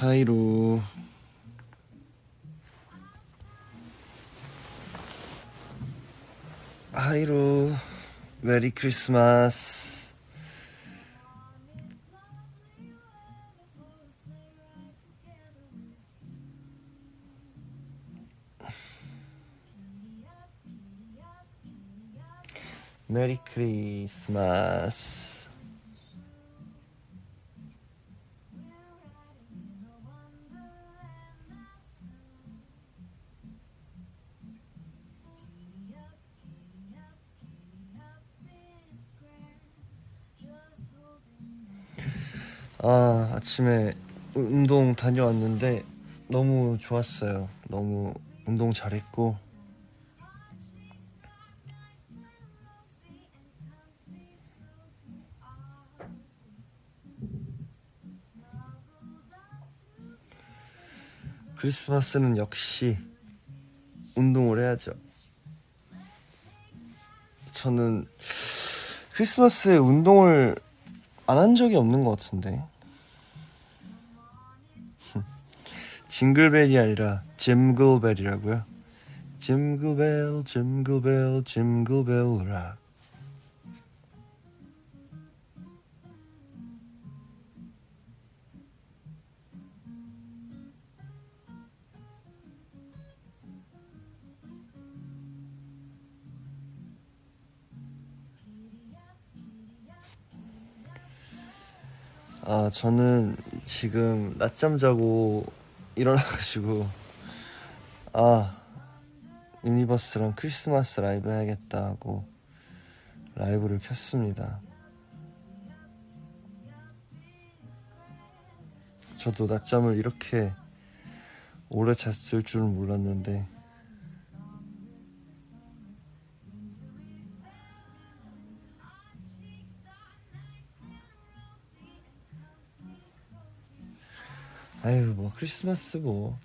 하이로. 하이로. 메리 크리스마스. 메리 크리스마스. 아침에 운동 다녀왔는데 너무 좋았어요. 너무 운동 잘했고 크리스마스는 역시 운동을 해야죠. 저는 크리스마스에 운동을 안 한 적이 없는 것 같은데. 징글벨이 아니라 짐글벨이라고요. 짐글벨 짐글벨 짐글벨 락. 저는 지금 낮잠 자고 일어나가지고 유니버스랑 크리스마스 라이브 해야겠다 하고 라이브를 켰습니다. 저도 낮잠을 이렇게 오래 잤을 줄은 몰랐는데 아유 뭐 크리스마스 뭐.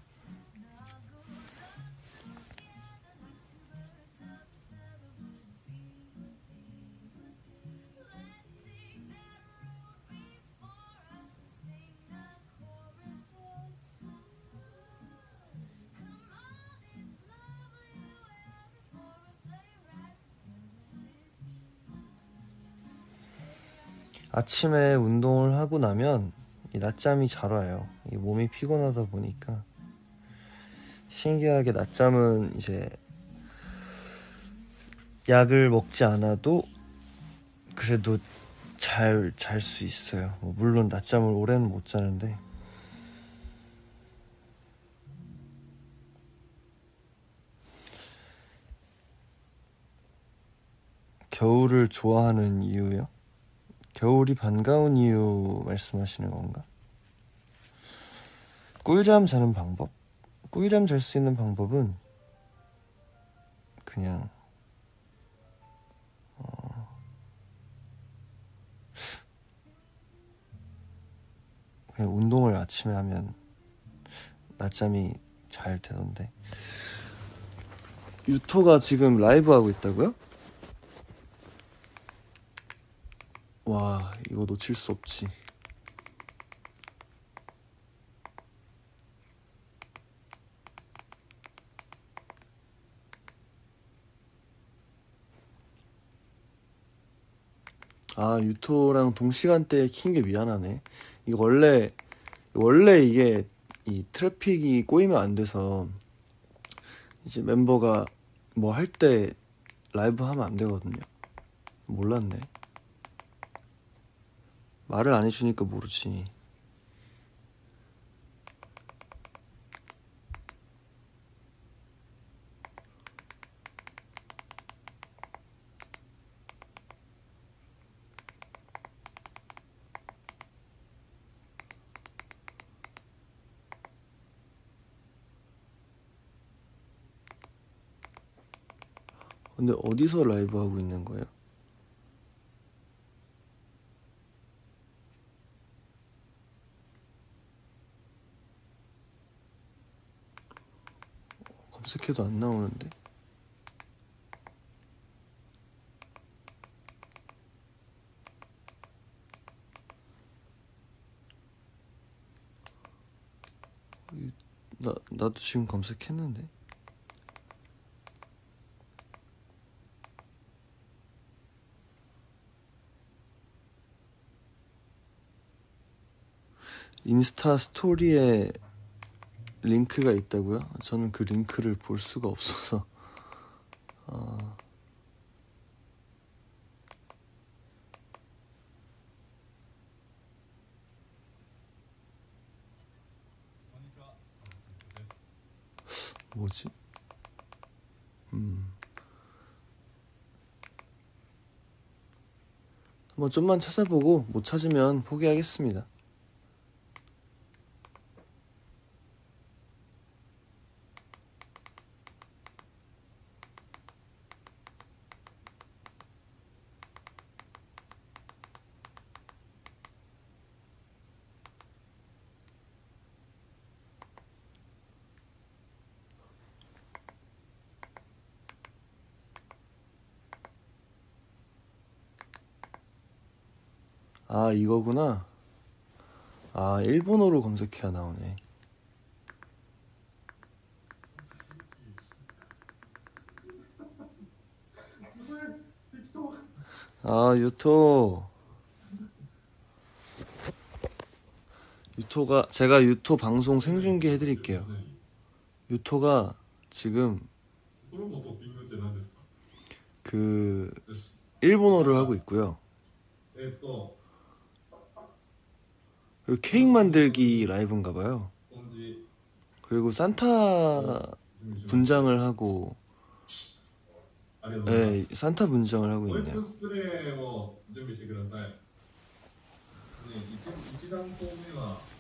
아침에 운동을 하고 나면 이 낮잠이 잘 와요. 이 몸이 피곤하다 보니까. 신기하게 낮잠은 이제 약을 먹지 않아도 그래도 잘 잘 수 있어요. 물론 낮잠을 오래는 못 자는데. 겨울을 좋아하는 이유요? 겨울이 반가운 이유 말씀하시는 건가? 꿀잠 자는 방법? 꿀잠 잘 수 있는 방법은 그냥 운동을 아침에 하면 낮잠이 잘 되던데. 유토가 지금 라이브 하고 있다고요? 와, 이거 놓칠 수 없지. 유토랑 동시간대에 킨 게 미안하네. 이거 원래 이게 이 트래픽이 꼬이면 안 돼서 이제 멤버가 뭐 할 때 라이브 하면 안 되거든요. 몰랐네. 말을 안 해주니까 모르지. 근데 어디서 라이브 하고 있는 거예요? 검색해도 안 나오는데. 나도 지금 검색했는데. 인스타 스토리에 링크가 있다고요? 저는 그 링크를 볼 수가 없어서. 뭐지? 한번 좀만 찾아보고 못 찾으면 포기하겠습니다. 아, 이거구나. 아, 일본어로 검색해야 나오네. 아, 유토가 제가 유토 방송 생중계 해드릴게요. 유토가 지금 그 일본어를 하고 있고요. 그리고 케이크 만들기 라이브인가 봐요. 그리고 산타 분장을 하고, 네, 산타 분장을 하고 있네요.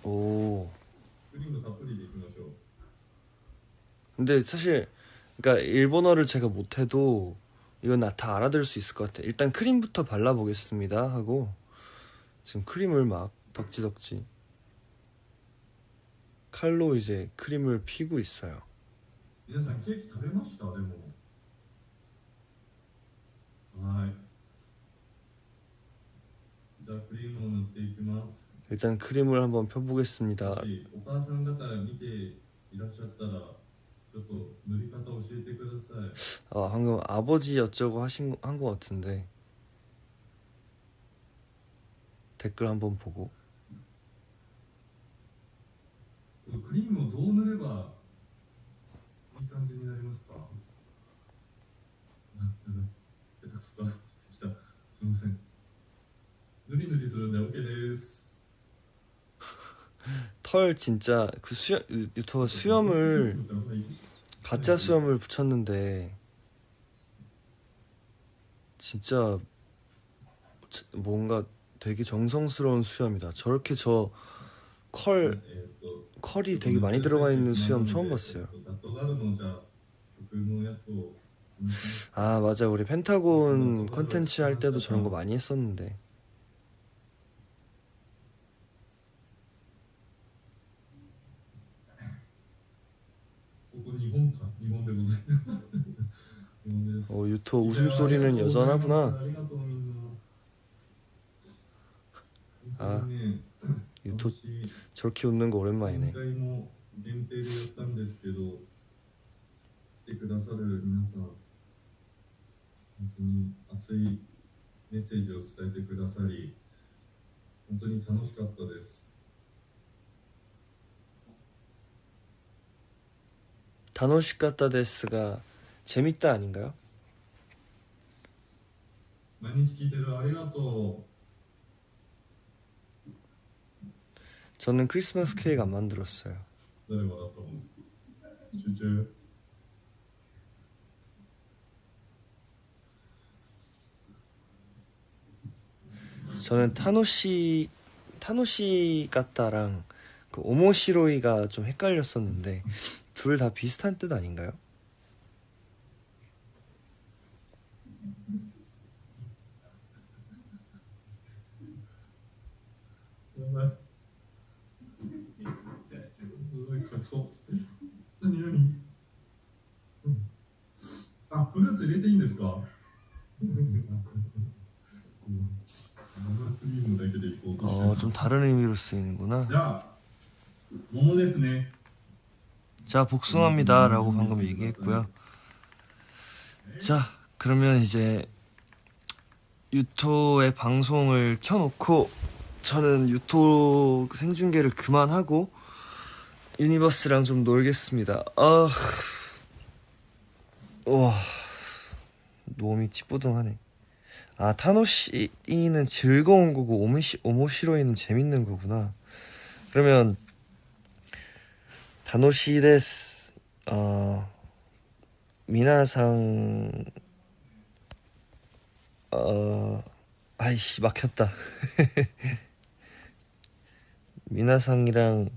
오. 근데 사실 그러니까 일본어를 제가 못해도 이건 다 알아들을 수 있을 것 같아. 일단 크림부터 발라보겠습니다 하고 지금 크림을 막 덕지덕지 칼로 이제 크림을 피고 있어요. 皆さんケーキ食べました？でも。はい。じゃあクリームを塗っていきます。 일단 크림을 한번 펴보겠습니다. もしお母さん方見ていらっしゃったらちょっと塗り方教えてください。 방금 아버지 어쩌고 한 것 같은데 댓글 한번 보고. クリームをどう塗ればいい感じになりますか？あ、出た。すいません。ぬりぬりするんで OKです。털 진짜 그 유토가 수염을 가짜 수염을 붙였는데 진짜 뭔가 되게 정성스러운 수염이다. 저렇게 컬이 되게 많이 들어가 있는 수염 처음 봤어요. 아, 맞아. 우리 펜타곤 콘텐츠 할 때도 저런 거 많이 했었는데. 유토 웃음소리는 여전하구나. 아, 유토 저렇게 웃는 거 오랜만이네. 来てくださる皆さん、本当に熱いメッセージを伝えてくださり、本当に楽しかったです。 다노시카타 데스가 재밌다 아닌가요? 毎日聞いてるありがとう。 저는 크리스마스 케이크 안 만들었어요. 誰がだったの？集中。 저는 타노시 까따랑 그 오모시로이가 좀 헷갈렸었는데 둘 다 비슷한 뜻 아닌가요? 정말. 何？ 아, 프루츠入れていいんですか? 좀 다른 의미로 쓰이는구나. 자, 모모ですね. 자, 복숭아입니다 라고 방금 얘기했고요. 자, 그러면 이제 유토의 방송을 켜놓고 저는 유토 생중계를 그만하고 유니버스랑 좀 놀겠습니다. 와, 몸이 찌뿌둥하네. 아, 타노시는 즐거운 거고 오모시로이는 재밌는 거구나. 그러면 타노시 데스 미나상 아이씨 막혔다. 미나상이랑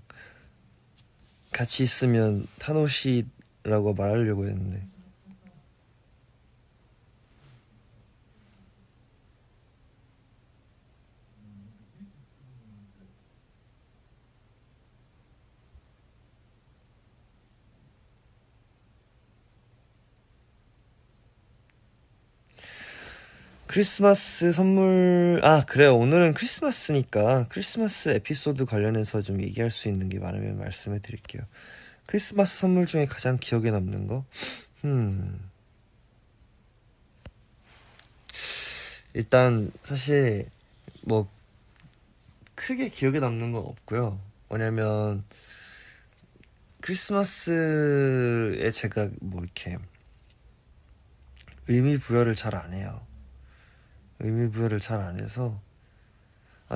같이 있으면 타노시라고 말하려고 했는데. 크리스마스 선물, 그래요. 오늘은 크리스마스니까 크리스마스 에피소드 관련해서 좀 얘기할 수 있는 게 많으면 말씀해 드릴게요. 크리스마스 선물 중에 가장 기억에 남는 거? 일단 사실 뭐 크게 기억에 남는 건 없고요. 왜냐면 크리스마스에 제가 뭐 이렇게 의미 부여를 잘 안 해요. 의미 부여를 잘 안 해서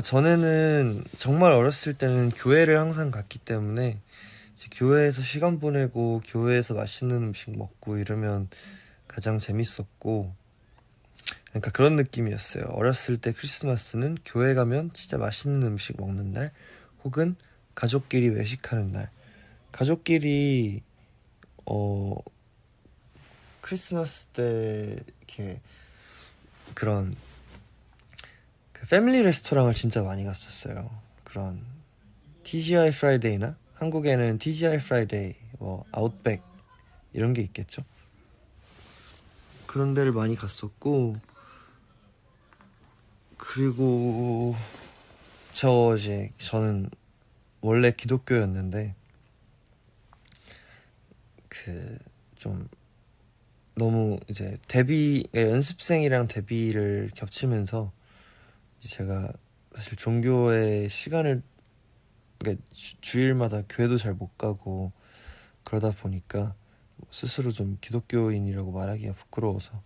전에는 정말 어렸을 때는 교회를 항상 갔기 때문에 이제 교회에서 시간 보내고 교회에서 맛있는 음식 먹고 이러면 가장 재밌었고, 그러니까 그런 느낌이었어요. 어렸을 때 크리스마스는 교회 가면 진짜 맛있는 음식 먹는 날, 혹은 가족끼리 외식하는 날. 가족끼리 크리스마스 때 이렇게 그런 그 패밀리 레스토랑을 진짜 많이 갔었어요. 그런 TGI 프라이데이나, 한국에는 TGI 프라이데이, 뭐 아웃백 이런 게 있겠죠. 그런 데를 많이 갔었고, 그리고 저는 원래 기독교였는데 그 좀 너무 이제 연습생이랑 데뷔를 겹치면서 이제 제가 사실 종교의 시간을, 그러니까 주일마다 교회도 잘 못 가고 그러다 보니까 스스로 좀 기독교인이라고 말하기가 부끄러워서.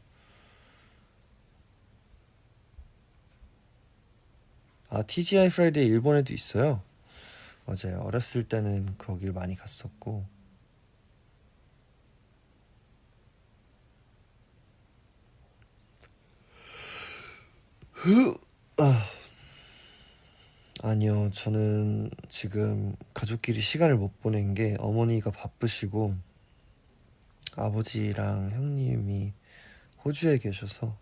TGI 프라이데이 일본에도 있어요. 맞아요. 어렸을 때는 거길 많이 갔었고. 아니요, 저는 지금 가족끼리 시간을 못 보낸 게 어머니가 바쁘시고 아버지랑 형님이 호주에 계셔서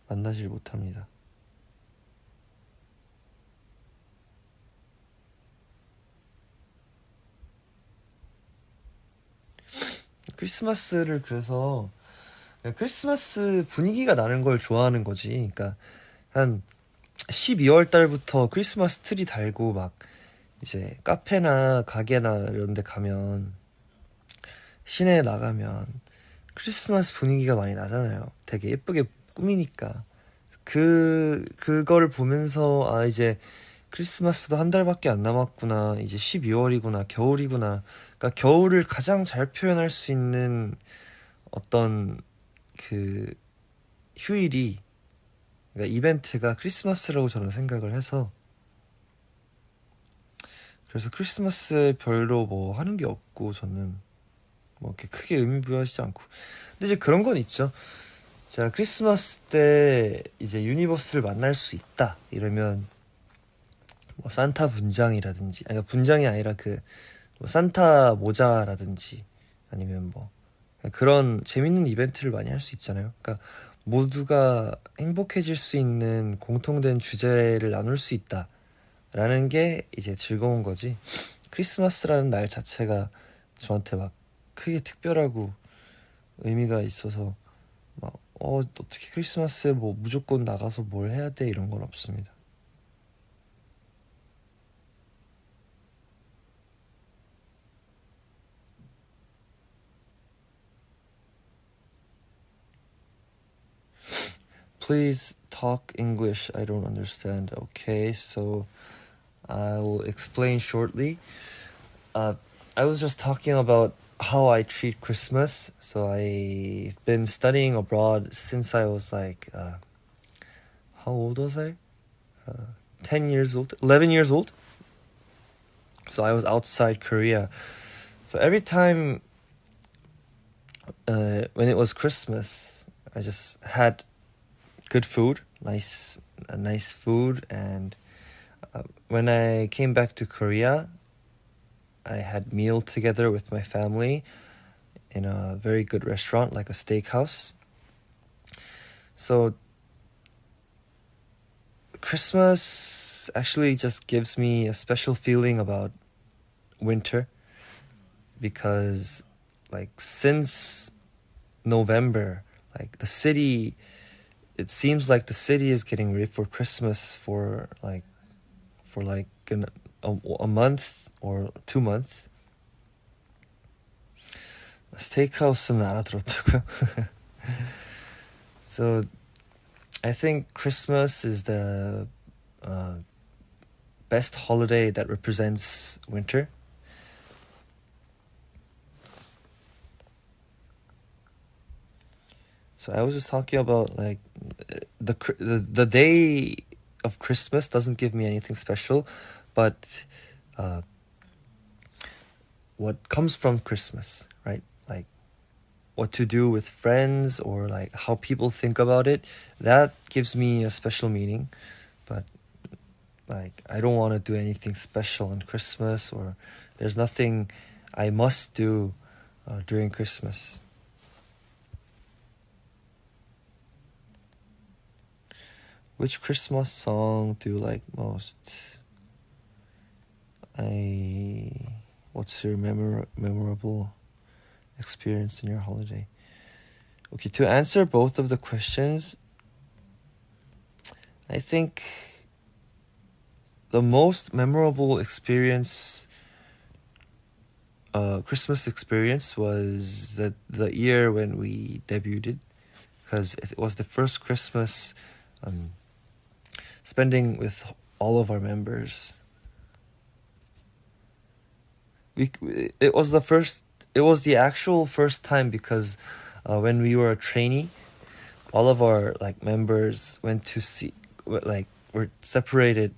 만나질 못합니다. 크리스마스를 그래서 크리스마스 분위기가 나는 걸 좋아하는 거지. 그러니까 한 12월 달부터 크리스마스 트리 달고 막 이제 카페나 가게나 이런 데 가면, 시내에 나가면 크리스마스 분위기가 많이 나잖아요. 되게 예쁘게 꾸미니까. 그거를 보면서 이제 크리스마스도 한 달밖에 안 남았구나. 이제 12월이구나. 겨울이구나. 그러니까 겨울을 가장 잘 표현할 수 있는 어떤 그 휴일이, 그러니까 이벤트가 크리스마스라고 저는 생각을 해서, 그래서 크리스마스에 별로 뭐 하는 게 없고, 저는 뭐 이렇게 크게 의미 부여하지 않고. 근데 이제 그런 건 있죠. 제가 크리스마스 때 이제 유니버스를 만날 수 있다 이러면 뭐 산타 분장이라든지, 그러니까 분장이 아니라 뭐 산타 모자라든지, 아니면 뭐 그런 재밌는 이벤트를 많이 할 수 있잖아요. 그러니까 모두가 행복해질 수 있는 공통된 주제를 나눌 수 있다라는 게 이제 즐거운 거지. 크리스마스라는 날 자체가 저한테 막 크게 특별하고 의미가 있어서 막 어떻게 크리스마스에 뭐 무조건 나가서 뭘 해야 돼 이런 건 없습니다. please talk English. I don't understand. Okay, so I will explain shortly. I was just talking about how I treat Christmas. So I've been studying abroad since I was like, how old was I? 10 years old, 11 years old. So I was outside Korea. So every time when it was Christmas, I just had good food, nice food, and when I came back to Korea, I had meal together with my family in a very good restaurant, like a steakhouse. So Christmas actually just gives me a special feeling about winter because like since November, like it seems like the city is getting ready for Christmas for a month or 2 months. 스테이크하우스는 알아들었다고요? So I think Christmas is the best holiday that represents winter. So I was just talking about like the day of Christmas doesn't give me anything special, but what comes from Christmas, right? Like what to do with friends or like how people think about it, that gives me a special meaning. But like I don't want to do anything special on Christmas, or there's nothing I must do during Christmas. Which Christmas song do you like most? What's your memorable experience in your holiday? Okay, to answer both of the questions, I think the most memorable experience, Christmas experience, was the year when we debuted, because it was the first Christmas spending with all of our members. It was the actual first time because when we were a trainee, all of our like members went to were separated,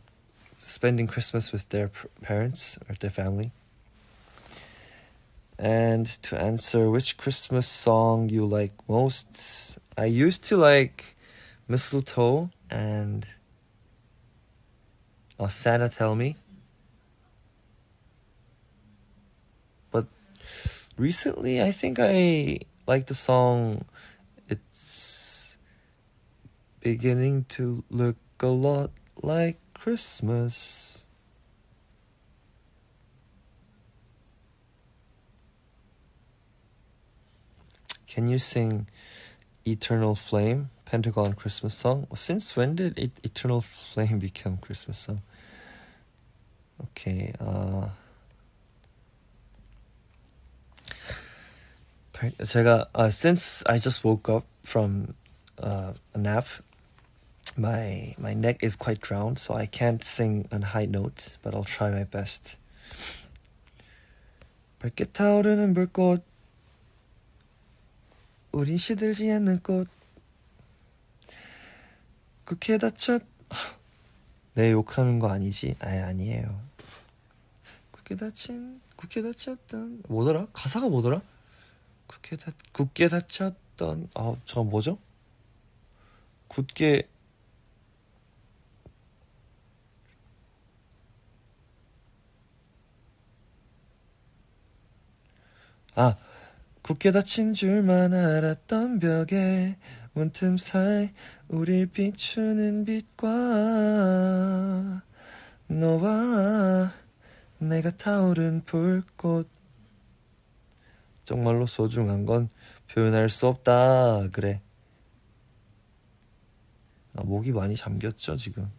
spending Christmas with their parents or their family. And to answer which Christmas song you like most, I used to like Mistletoe and Santa Tell Me. But recently, I think I like the song It's Beginning to Look a Lot Like Christmas. Can you sing Eternal Flame, Pentagon Christmas song? Since when did Eternal Flame become Christmas song? Okay, since I just woke up from a nap, my neck is quite drowned, so I can't sing on high note, but I'll try my best. 밝게 타오르는 불꽃, 우린 시들지 않는 꽃, 굳게 닫혔. 내 욕하는 거 아니지? 아니에요. 굳게 닫혔던 뭐더라? 가사가 뭐더라? 굳게 닫혔던 잠깐 뭐죠? 굳게 굳게 닫힌 줄만 알았던 벽에 문틈 사이 우릴 비추는 빛과 너와 내가 타오른 불꽃, 정말로 소중한 건 표현할 수 없다. 그래. 목이 많이 잠겼죠 지금.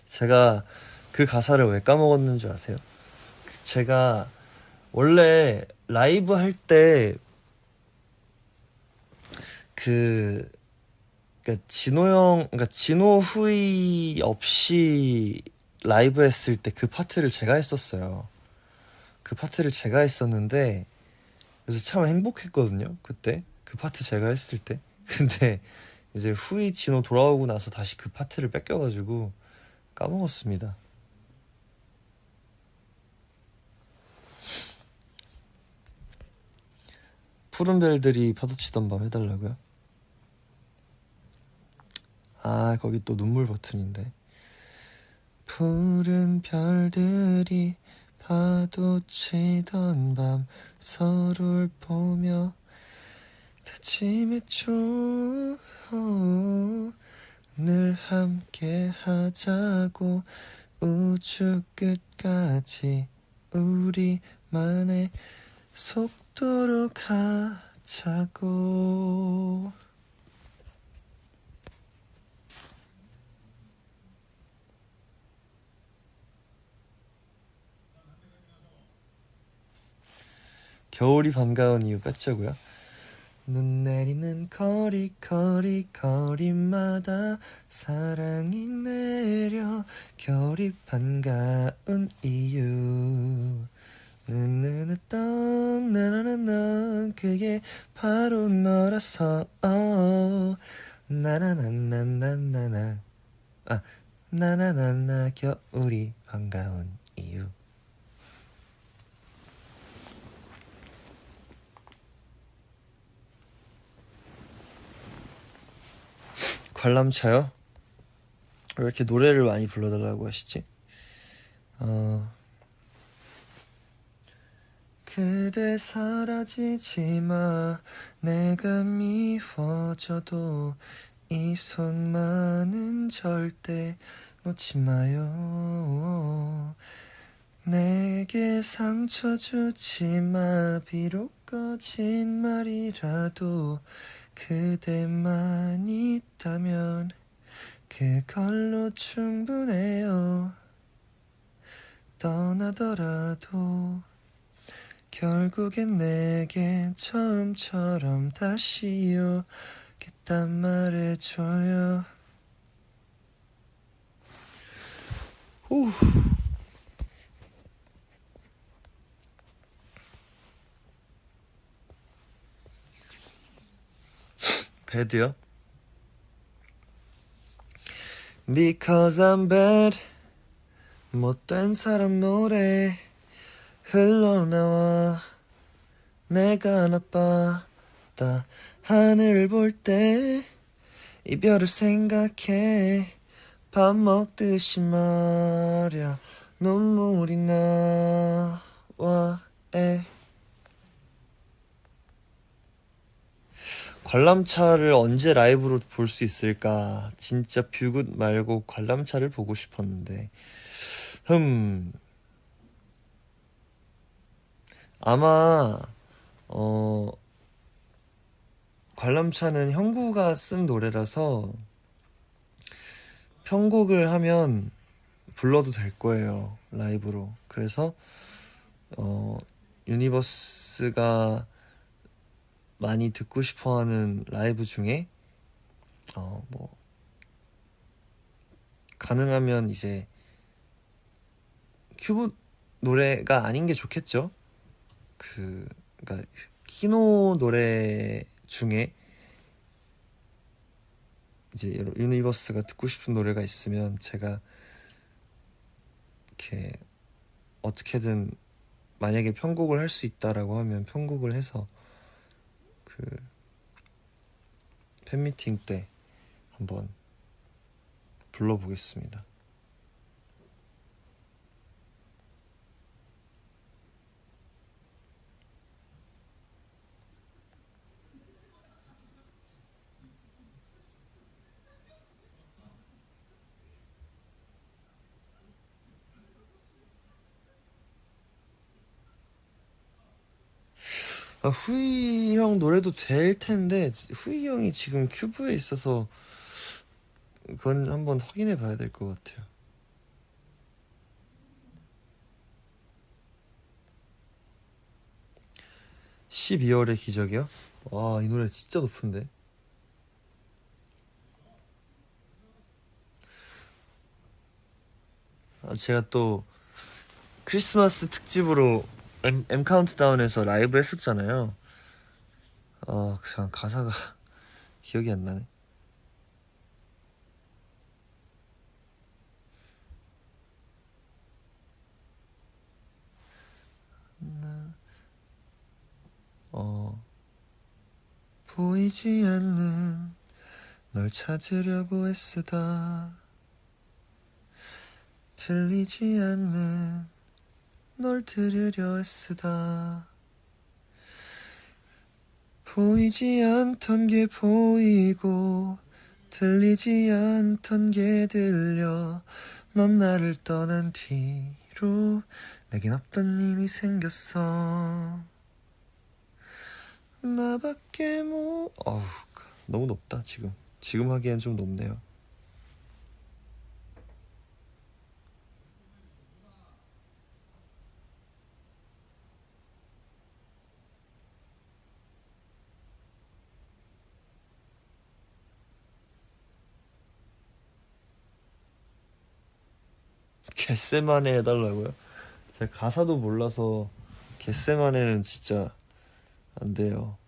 제가 그 가사를 왜 까먹었는 줄 아세요? 제가 원래 라이브 할 때 그러니까 그러니까 진호 후이 없이 라이브 했을 때 그 파트를 제가 했었어요. 그 파트를 제가 했었는데 그래서 참 행복했거든요. 그때 그 파트 제가 했을 때. 근데 이제 후이 진호 돌아오고 나서 다시 그 파트를 뺏겨가지고 까먹었습니다. 푸른 별들이 파도치던 밤 해달라고요? 아, 거기 또 눈물 버튼인데. 푸른 별들이 파도치던 밤 서로를 보며 다짐했죠. 늘 함께 하자고 우주 끝까지 우리만의 속도로 가자고. 겨울이 반가운 이유 뺐자고요? 눈 내리는 거리마다 사랑이 내려 겨울이 반가운 이유 나나나나 그게 바로 너라서 나나나나나나 나나나나 겨울이 반가운 이유. 관람차요? 왜 이렇게 노래를 많이 불러달라고 하시지? 그대 사라지지 마 내가 미워져도 이 손만은 절대 놓지 마요. 내게 상처 주지 마 비록 거짓말이라도 그대만 있다면 그걸로 충분해요. 떠나더라도 결국엔 내겐 처음처럼 다시 오겠단 말해줘요. 후. 배드요? Because I'm bad 못된 사람 노래 흘러나와 내가 나빴다 하늘을 볼 때 이별을 생각해 밥 먹듯이 말야 눈물이 나와 관람차를 언제 라이브로 볼 수 있을까? 진짜 뷰굿 말고 관람차를 보고 싶었는데 아마 관람차는 형구가 쓴 노래라서 편곡을 하면 불러도 될 거예요, 라이브로. 그래서 유니버스가 많이 듣고 싶어하는 라이브 중에 뭐 가능하면 이제 큐브 노래가 아닌 게 좋겠죠. 그러니까 키노 노래 중에 이제 유니버스가 듣고 싶은 노래가 있으면 제가 이렇게 어떻게든 만약에 편곡을 할 수 있다라고 하면 편곡을 해서 그 팬미팅 때 한번 불러보겠습니다. 후이 형 노래도 될 텐데 후이 형이 지금 큐브에 있어서 그건 한번 확인해 봐야 될 것 같아요. 12월의 기적이요? 와, 이 노래 진짜 높은데. 제가 또 크리스마스 특집으로 M 카운트다운에서 라이브 했었잖아요. 그냥 가사가 기억이 안 나네. 보이지 않는 널 찾으려고 애쓰다 들리지 않는 널 들으려 애쓰다 보이지 않던 게 보이고 들리지 않던 게 들려 넌 나를 떠난 뒤로 내겐 없던 힘이 생겼어 나밖에 너무 높다 지금 하기엔 좀 높네요. 겟세만에 해달라고요? 제가 가사도 몰라서 겟세만에는 진짜 안 돼요.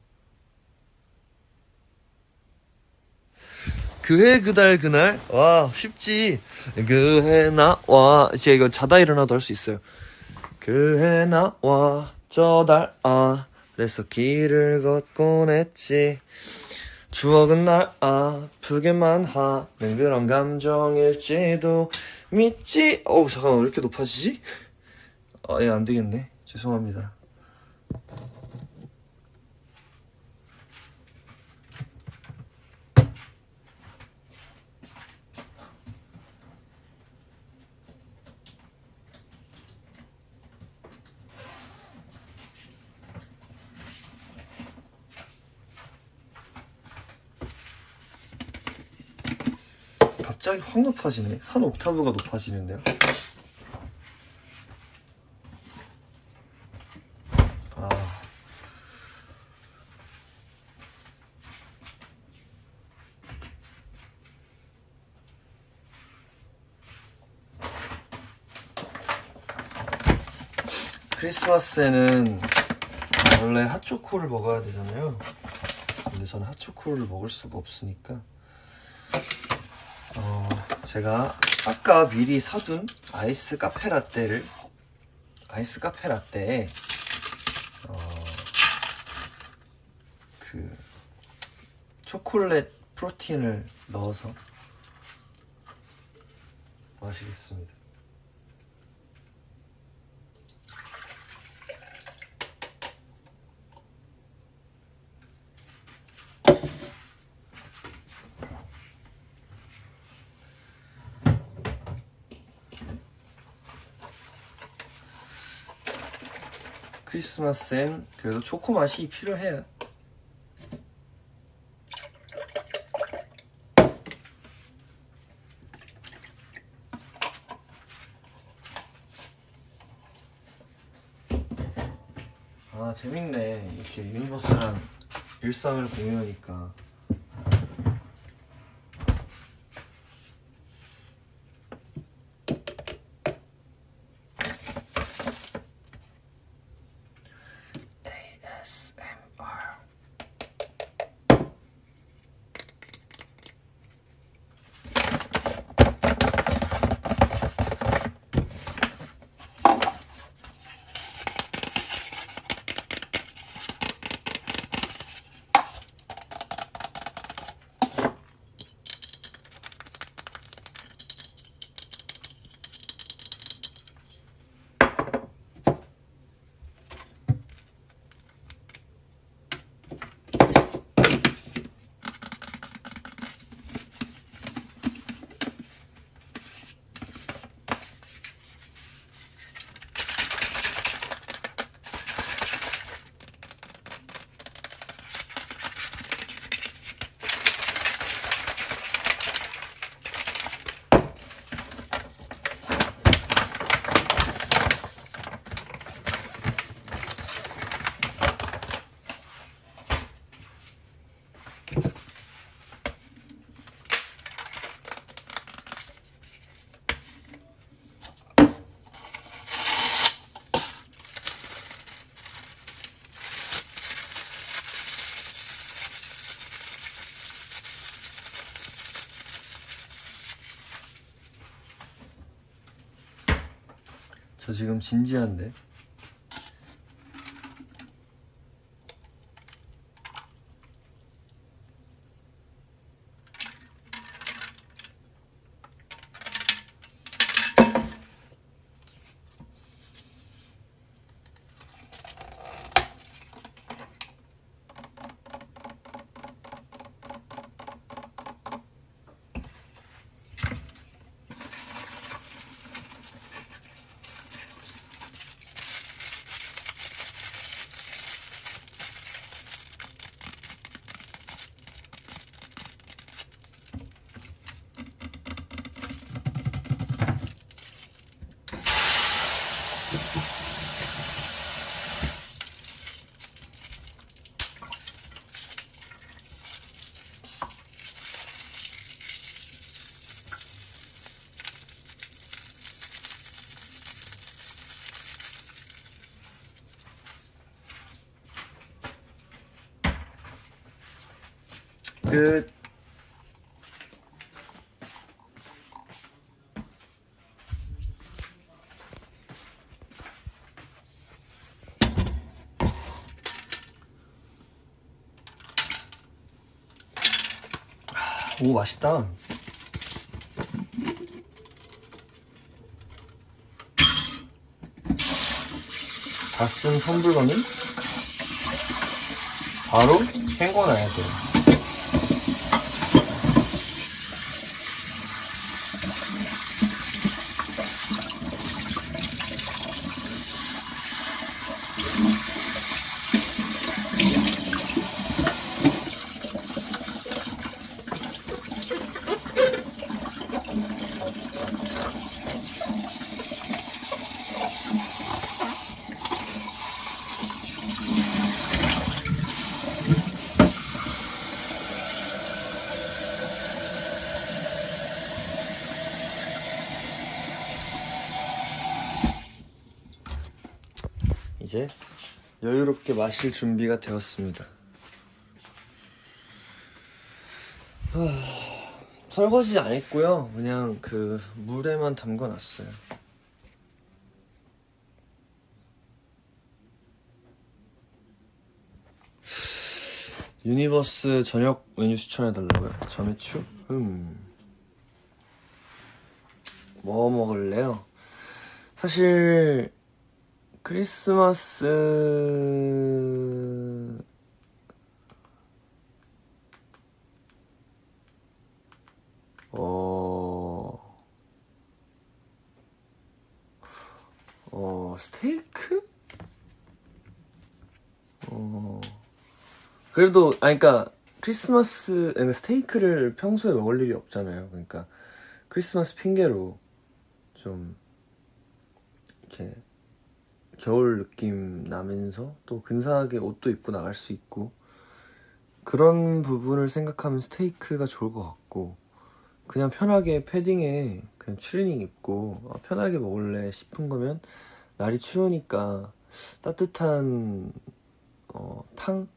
그해 그달 그날 와 쉽지. 그해 나와 이제 이거 자다 일어나도 할 수 있어요. 그해 나와 저달 아래서 길을 걷곤 했지 추억은 날 아프게만 하는 그런 감정일지도 믿지. 잠깐만 왜 이렇게 높아지지? 예, 안 되겠네. 죄송합니다. 갑자기 확 높아지네. 한 옥타브가 높아지는데요. 크리스마스에는 원래 핫초코를 먹어야 되잖아요. 근데 저는 핫초코를 먹을 수가 없으니까 제가 아까 미리 사둔 아이스 카페라떼에 그 초콜릿 프로틴을 넣어서 마시겠습니다. 크리스마스엔 그래도 초코 맛이 필요해요. 재밌네. 이렇게 유니버스랑 일상을 공유하니까. 저 지금 진지한데. 끝. 오, 맛있다. 다 쓴 텀블러는 바로 헹궈놔야 돼요. 이제 여유롭게 마실 준비가 되었습니다. 설거지 안 했고요. 그냥 그 물에만 담궈놨어요. 유니버스 저녁 메뉴 추천해달라고요? 점액추? 뭐 먹을래요? 사실 크리스마스 스테이크? 그래도 그러니까 크리스마스 스테이크를 평소에 먹을 일이 없잖아요. 그러니까 크리스마스 핑계로 좀 이렇게 겨울 느낌 나면서 또 근사하게 옷도 입고 나갈 수 있고 그런 부분을 생각하면 스테이크가 좋을 것 같고, 그냥 편하게 패딩에 그냥 추리닝 입고 편하게 먹을래 싶은 거면 날이 추우니까 따뜻한 탕?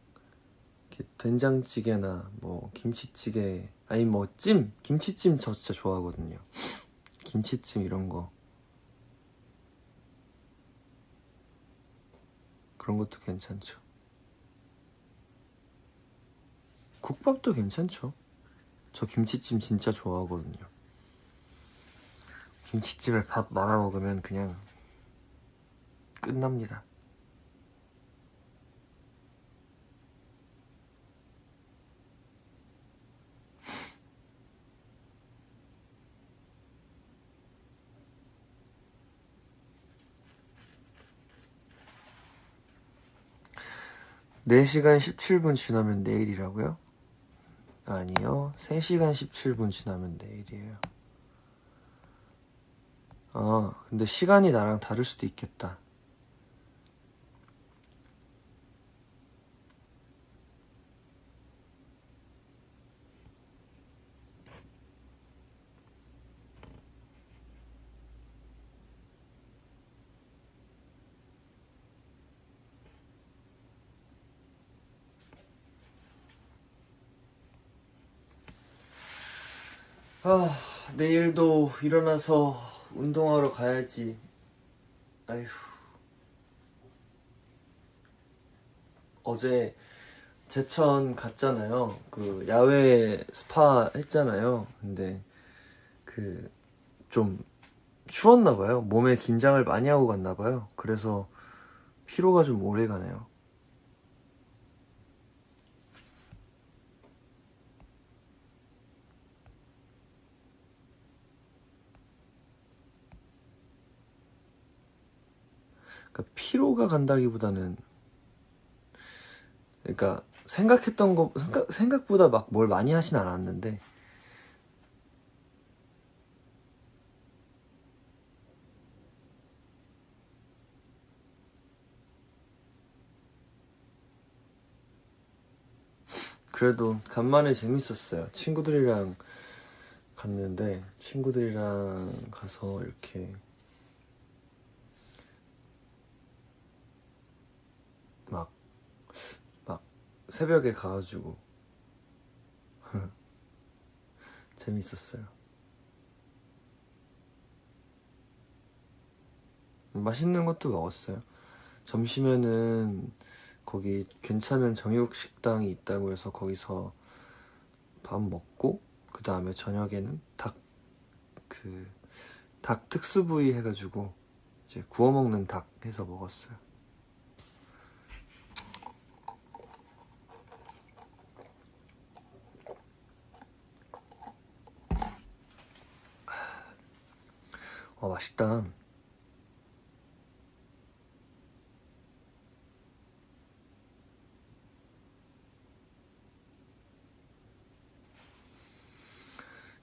이렇게 된장찌개나 뭐 김치찌개, 아니 뭐 김치찜 저 진짜 좋아하거든요. 김치찜 이런 거, 그런 것도 괜찮죠. 국밥도 괜찮죠. 저 김치찜 진짜 좋아하거든요. 김치찜에 밥 말아 먹으면 그냥 끝납니다. (4시간 17분) 지나면 내일이라고요? 아니요, 3시간 17분 지나면 내일이에요. 근데 시간이 나랑 다를 수도 있겠다. 내일도 일어나서 운동하러 가야지. 아휴. 어제 제천 갔잖아요. 그 야외 스파 했잖아요. 근데 그 좀 추웠나 봐요. 몸에 긴장을 많이 하고 갔나 봐요. 그래서 피로가 좀 오래 가네요. 그러니까 피로가 간다기보다는 그러니까 생각했던 거 생각보다 막 뭘 많이 하진 않았는데 그래도 간만에 재밌었어요. 친구들이랑 갔는데 친구들이랑 가서 이렇게 막 막 새벽에 가가지고 재밌었어요. 맛있는 것도 먹었어요. 점심에는 거기 괜찮은 정육 식당이 있다고 해서 거기서 밥 먹고 그 다음에 저녁에는 닭 특수 부위 해가지고 이제 구워 먹는 닭 해서 먹었어요. 맛있다.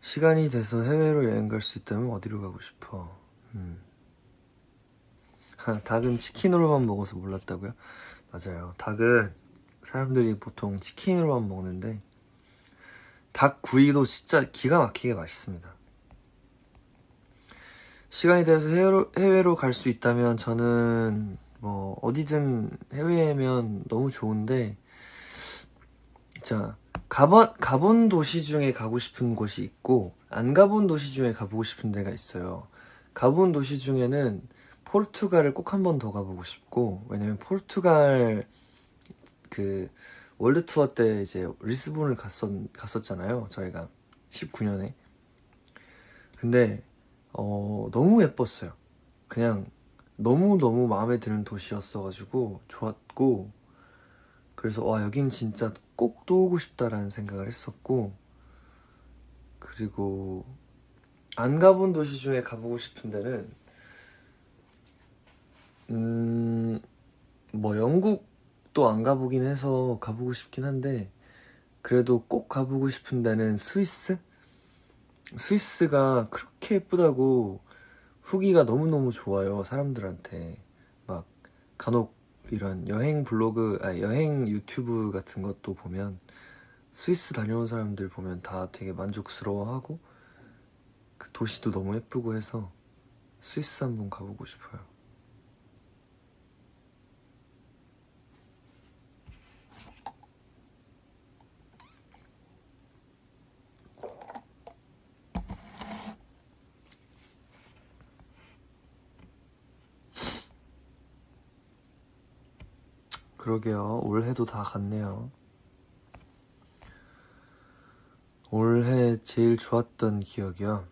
시간이 돼서 해외로 여행 갈 수 있다면 어디로 가고 싶어? 닭은 치킨으로만 먹어서 몰랐다고요? 맞아요. 닭은 사람들이 보통 치킨으로만 먹는데 닭 구이도 진짜 기가 막히게 맛있습니다. 시간이 돼서 해외로 갈 수 있다면 저는 뭐 어디든 해외면 너무 좋은데 자 가본 도시 중에 가고 싶은 곳이 있고 안 가본 도시 중에 가보고 싶은 데가 있어요. 가본 도시 중에는 포르투갈을 꼭 한 번 더 가보고 싶고 왜냐면 포르투갈 그 월드 투어 때 이제 리스본을 갔었잖아요. 저희가 19년에. 근데 너무 예뻤어요. 그냥 너무너무 마음에 드는 도시였어가지고 좋았고 그래서 와 여긴 진짜 꼭 또 오고 싶다라는 생각을 했었고 그리고 안 가본 도시 중에 가보고 싶은 데는 뭐 영국도 안 가보긴 해서 가보고 싶긴 한데 그래도 꼭 가보고 싶은 데는 스위스가 그렇게 예쁘다고 후기가 너무너무 좋아요 사람들한테 막 간혹 이런 여행 블로그 여행 유튜브 같은 것도 보면 스위스 다녀온 사람들 보면 다 되게 만족스러워하고 그 도시도 너무 예쁘고 해서 스위스 한번 가보고 싶어요. 그러게요. 올해도 다 갔네요. 올해 제일 좋았던 기억이요.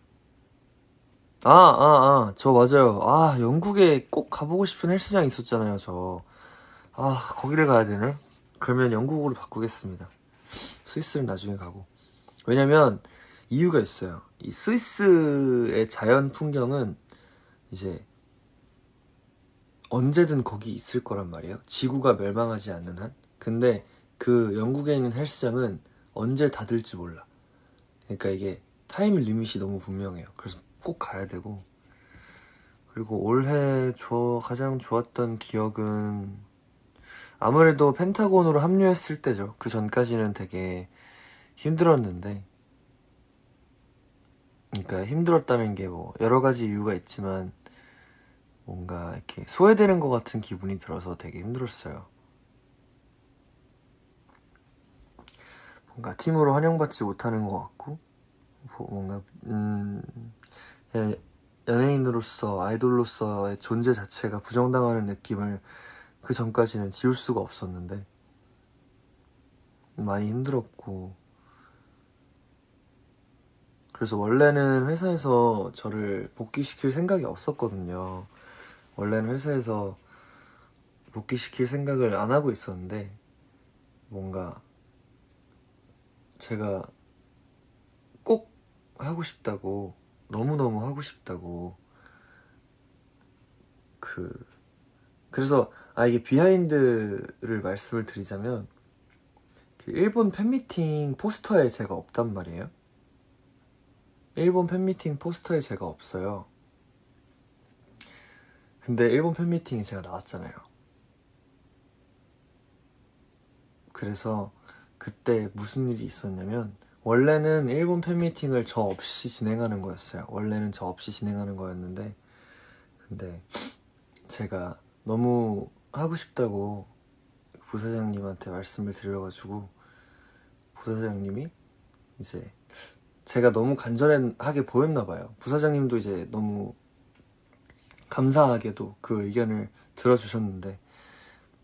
저 맞아요. 영국에 꼭 가보고 싶은 헬스장 있었잖아요, 저. 거기를 가야 되네. 그러면 영국으로 바꾸겠습니다. 스위스는 나중에 가고. 왜냐면 이유가 있어요. 이 스위스의 자연 풍경은 이제 언제든 거기 있을 거란 말이에요. 지구가 멸망하지 않는 한. 근데 그 영국에 있는 헬스장은 언제 닫을지 몰라. 그러니까 이게 타임 리밋이 너무 분명해요. 그래서 꼭 가야 되고. 그리고 올해 가장 좋았던 기억은 아무래도 펜타곤으로 합류했을 때죠. 그 전까지는 되게 힘들었는데. 그러니까 힘들었다는 게 뭐 여러 가지 이유가 있지만 뭔가 이렇게 소외되는 것 같은 기분이 들어서 되게 힘들었어요. 뭔가 팀으로 환영받지 못하는 것 같고 뭔가 그냥 연예인으로서 아이돌로서의 존재 자체가 부정당하는 느낌을 그 전까지는 지울 수가 없었는데 많이 힘들었고, 그래서 원래는 회사에서 저를 복귀시킬 생각이 없었거든요. 원래는 회사에서 복귀시킬 생각을 안 하고 있었는데, 뭔가 제가 꼭 하고 싶다고, 너무너무 하고 싶다고, 그래서 이게 비하인드를 말씀을 드리자면, 그 일본 팬미팅 포스터에 제가 없단 말이에요. 일본 팬미팅 포스터에 제가 없어요. 근데 일본 팬미팅에 제가 나왔잖아요. 그래서 그때 무슨 일이 있었냐면, 원래는 일본 팬미팅을 저 없이 진행하는 거였어요. 원래는 저 없이 진행하는 거였는데, 근데 제가 너무 하고 싶다고 부사장님한테 말씀을 드려가지고, 부사장님이 이제 제가 너무 간절하게 보였나 봐요. 부사장님도 이제 너무 감사하게도 그 의견을 들어주셨는데,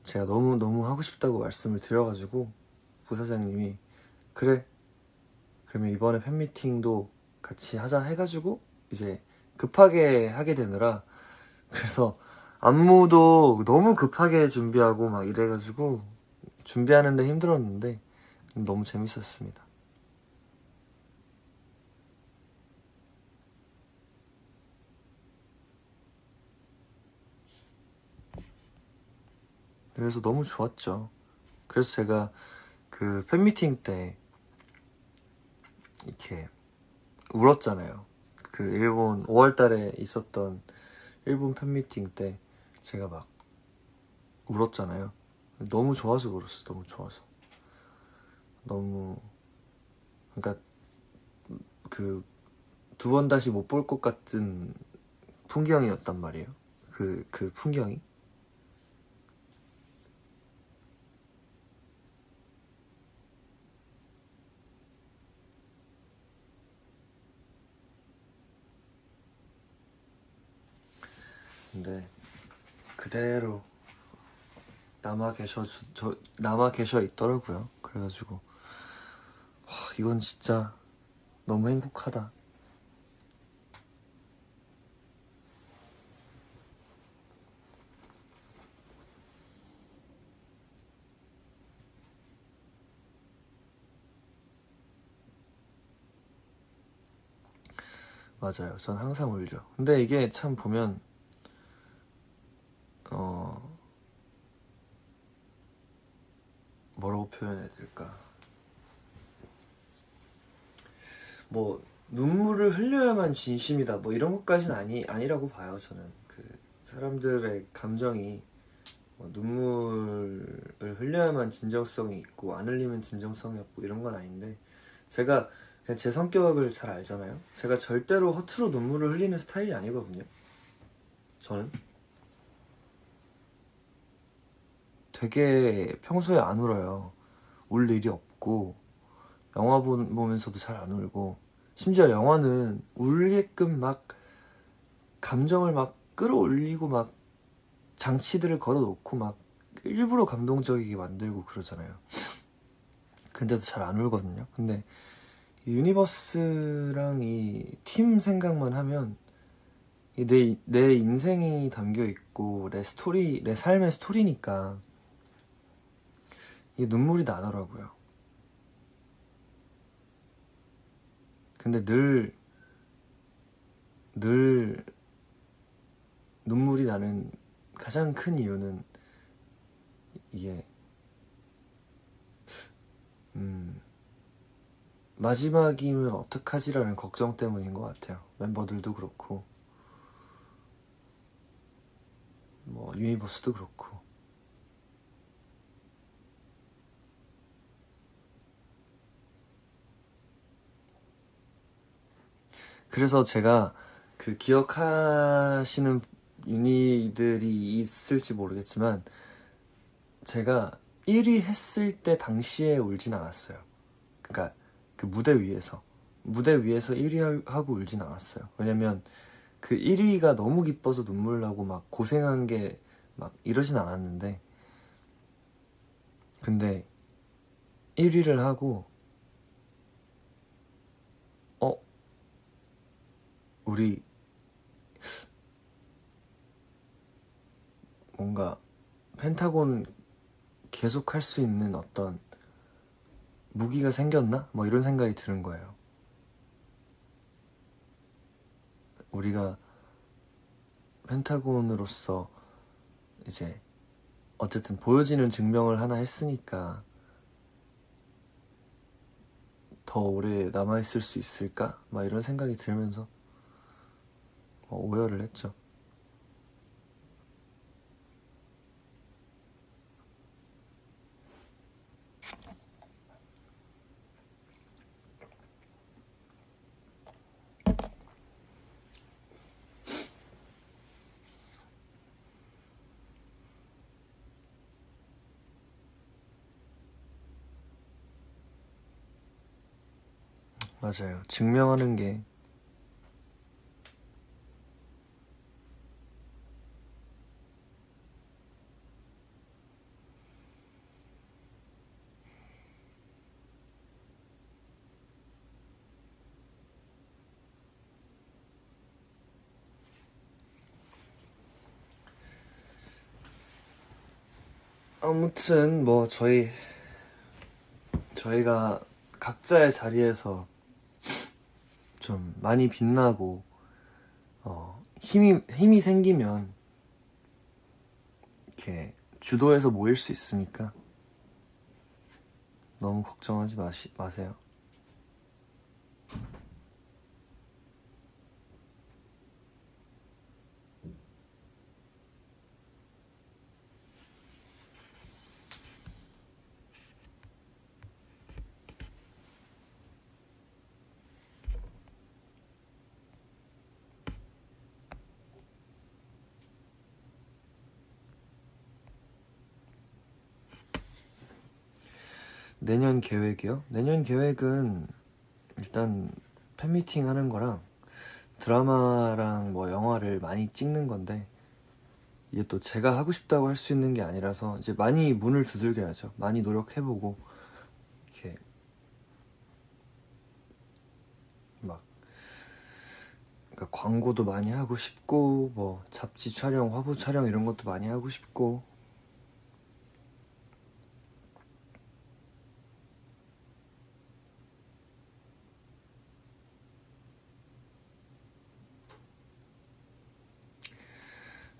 제가 너무 하고 싶다고 말씀을 드려가지고 부사장님이 그래, 그러면 이번에 팬미팅도 같이 하자 해가지고 이제 급하게 하게 되느라, 그래서 안무도 너무 급하게 준비하고 막 이래가지고 준비하는데 힘들었는데 너무 재밌었습니다. 그래서 너무 좋았죠. 그래서 제가 그 팬미팅 때 이렇게 울었잖아요. 그 일본 5월 달에 있었던 일본 팬미팅 때 제가 막 울었잖아요. 너무 좋아서 울었어. 너무 좋아서. 너무, 그러니까 그 두 번 다시 못 볼 것 같은 풍경이었단 말이에요. 그 풍경이. 근데 그대로 남아 계셔 있더라고요. 그래가지고 와, 이건 진짜 너무 행복하다. 맞아요. 전 항상 울죠. 근데 이게 참 보면 뭐라고 표현해야 될까? 뭐 눈물을 흘려야만 진심이다 뭐 이런 것까지는 아니라고 봐요. 저는 그 사람들의 감정이 뭐 눈물을 흘려야만 진정성이 있고 안 흘리면 진정성이 없고 이런 건 아닌데, 제가 그냥 제 성격을 잘 알잖아요. 제가 절대로 허투루 눈물을 흘리는 스타일이 아니거든요. 저는 되게 평소에 안 울어요. 울 일이 없고, 영화 보면서도 잘 안 울고, 심지어 영화는 울게끔 막 감정을 막 끌어올리고 막 장치들을 걸어놓고 막 일부러 감동적이게 만들고 그러잖아요. 근데도 잘 안 울거든요. 근데 이 유니버스랑 이 팀 생각만 하면 내 인생이 담겨 있고 내 삶의 스토리니까 이 눈물이 나더라고요. 근데 늘 눈물이 나는 가장 큰 이유는 이게 마지막이면 어떡하지라는 걱정 때문인 것 같아요. 멤버들도 그렇고 뭐 유니버스도 그렇고. 그래서 제가 그 기억하시는 유니들이 있을지 모르겠지만, 제가 1위 했을 때 당시에 울진 않았어요. 그러니까 그 무대 위에서 1위 하고 울진 않았어요. 왜냐면 그 1위가 너무 기뻐서 눈물 나고 막 고생한 게 막 이러진 않았는데, 근데 1위를 하고 어 우리 뭔가 펜타곤 계속 할 수 있는 어떤 무기가 생겼나? 뭐 이런 생각이 드는 거예요. 우리가 펜타곤으로서 이제 어쨌든 보여지는 증명을 하나 했으니까 더 오래 남아있을 수 있을까? 막 이런 생각이 들면서 오열을 했죠. 맞아요. 증명하는 게 아무튼 뭐 저희가 각자의 자리에서 좀 많이 빛나고 힘이 생기면 이렇게 주도해서 모일 수 있으니까 너무 걱정하지 마세요. 내년 계획이요? 내년 계획은 일단 팬미팅 하는 거랑 드라마랑 뭐 영화를 많이 찍는 건데, 이게 또 제가 하고 싶다고 할 수 있는 게 아니라서 이제 많이 문을 두들겨야죠. 많이 노력해보고 이렇게 막 그러니까 광고도 많이 하고 싶고 뭐 잡지 촬영, 화보 촬영 이런 것도 많이 하고 싶고.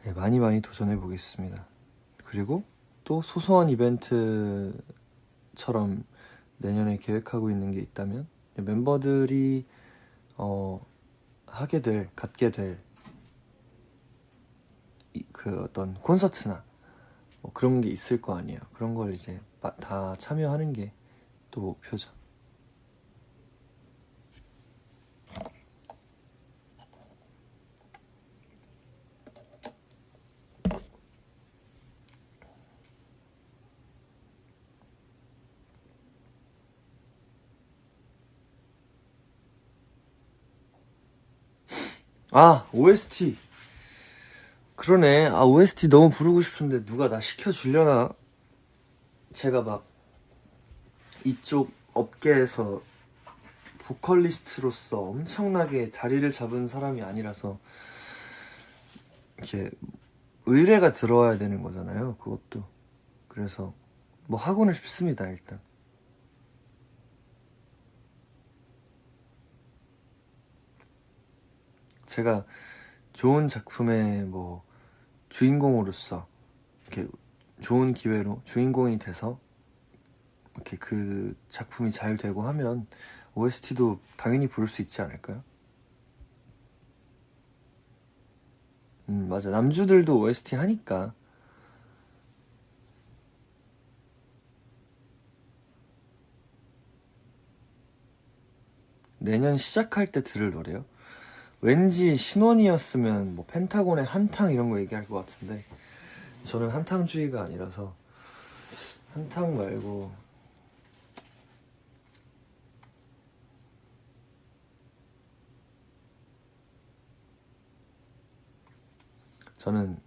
네, 많이 도전해 보겠습니다. 그리고 또 소소한 이벤트처럼 내년에 계획하고 있는 게 있다면, 멤버들이 갖게 될 그 어떤 콘서트나 뭐 그런 게 있을 거 아니에요. 그런 걸 이제 다 참여하는 게 또 목표죠. 아, OST. 그러네. 아, OST 너무 부르고 싶은데 누가 나 시켜주려나? 제가 막 이쪽 업계에서 보컬리스트로서 엄청나게 자리를 잡은 사람이 아니라서 이렇게 의뢰가 들어와야 되는 거잖아요. 그것도. 그래서 뭐 하고는 싶습니다, 일단. 제가 좋은 작품의 뭐 주인공으로서 이렇게 좋은 기회로 주인공이 돼서 이렇게 그 작품이 잘 되고 하면 OST도 당연히 부를 수 있지 않을까요? 맞아. 남주들도 OST 하니까. 내년 시작할 때 들을 노래요? 왠지 신원이었으면 뭐 펜타곤의 한탕 이런 거 얘기할 것 같은데, 저는 한탕주의가 아니라서 한탕 말고 저는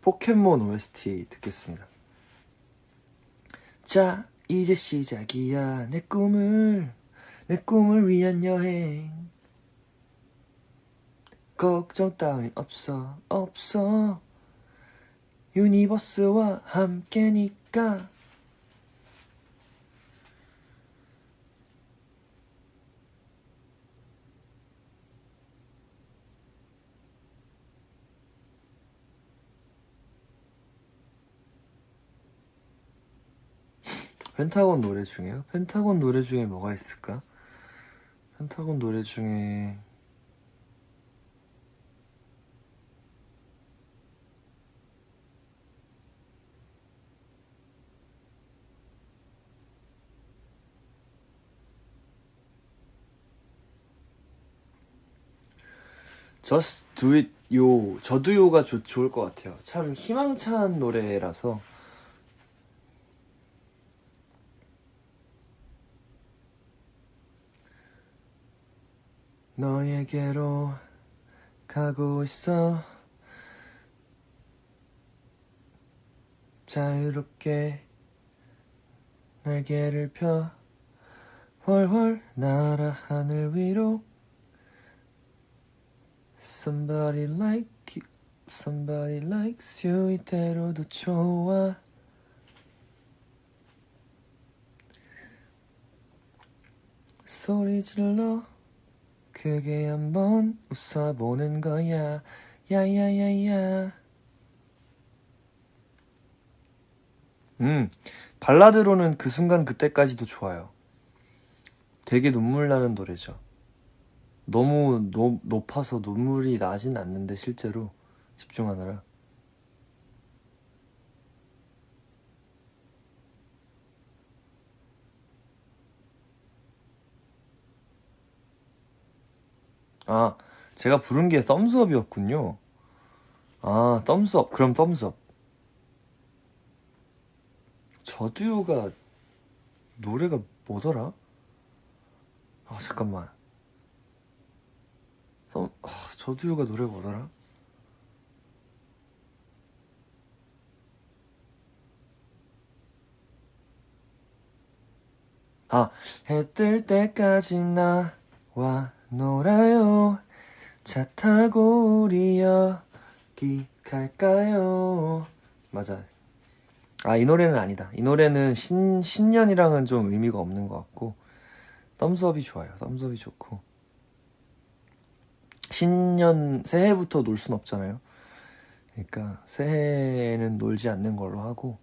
포켓몬 OST 듣겠습니다. 자, 이제 시작이야. 내 꿈을 위한 여행. 걱정 따윈 없어. 유니버스와 함께니까. 펜타곤 노래 중에요? 펜타곤 노래 중에 뭐가 있을까? 펜타곤 노래 중에 Just Do It 요, 저도요가 좋을 것 같아요. 참 희망찬 노래라서. 너에게로 가고 있어. 자유롭게 날개를 펴 훨훨 날아 하늘 위로. Somebody like you, somebody likes you. 이대로도 좋아. 소리 질러 크게 한번 웃어보는 거야. 야야야야. 발라드로는 그 순간 그때까지도 좋아요. 되게 눈물 나는 노래죠. 너무 높아서 눈물이 나진 않는데 실제로 집중하느라. 아, 제가 부른 게 썸스업이었군요. 아, 썸스업. 그럼 썸스업. 저듀오가 노래가 뭐더라? 아, 잠깐만. 저듀오가 노래가 뭐더라? 아, 해 뜰 때까지 나와 놀아요. 차 타고 우리 여기 갈까요? 맞아. 아, 이 노래는 아니다. 이 노래는 신년이랑은 좀 의미가 없는 것 같고, 썸스업이 좋아요. 썸스업이 좋고. 신년, 새해부터 놀 순 없잖아요. 그러니까 새해에는 놀지 않는 걸로 하고.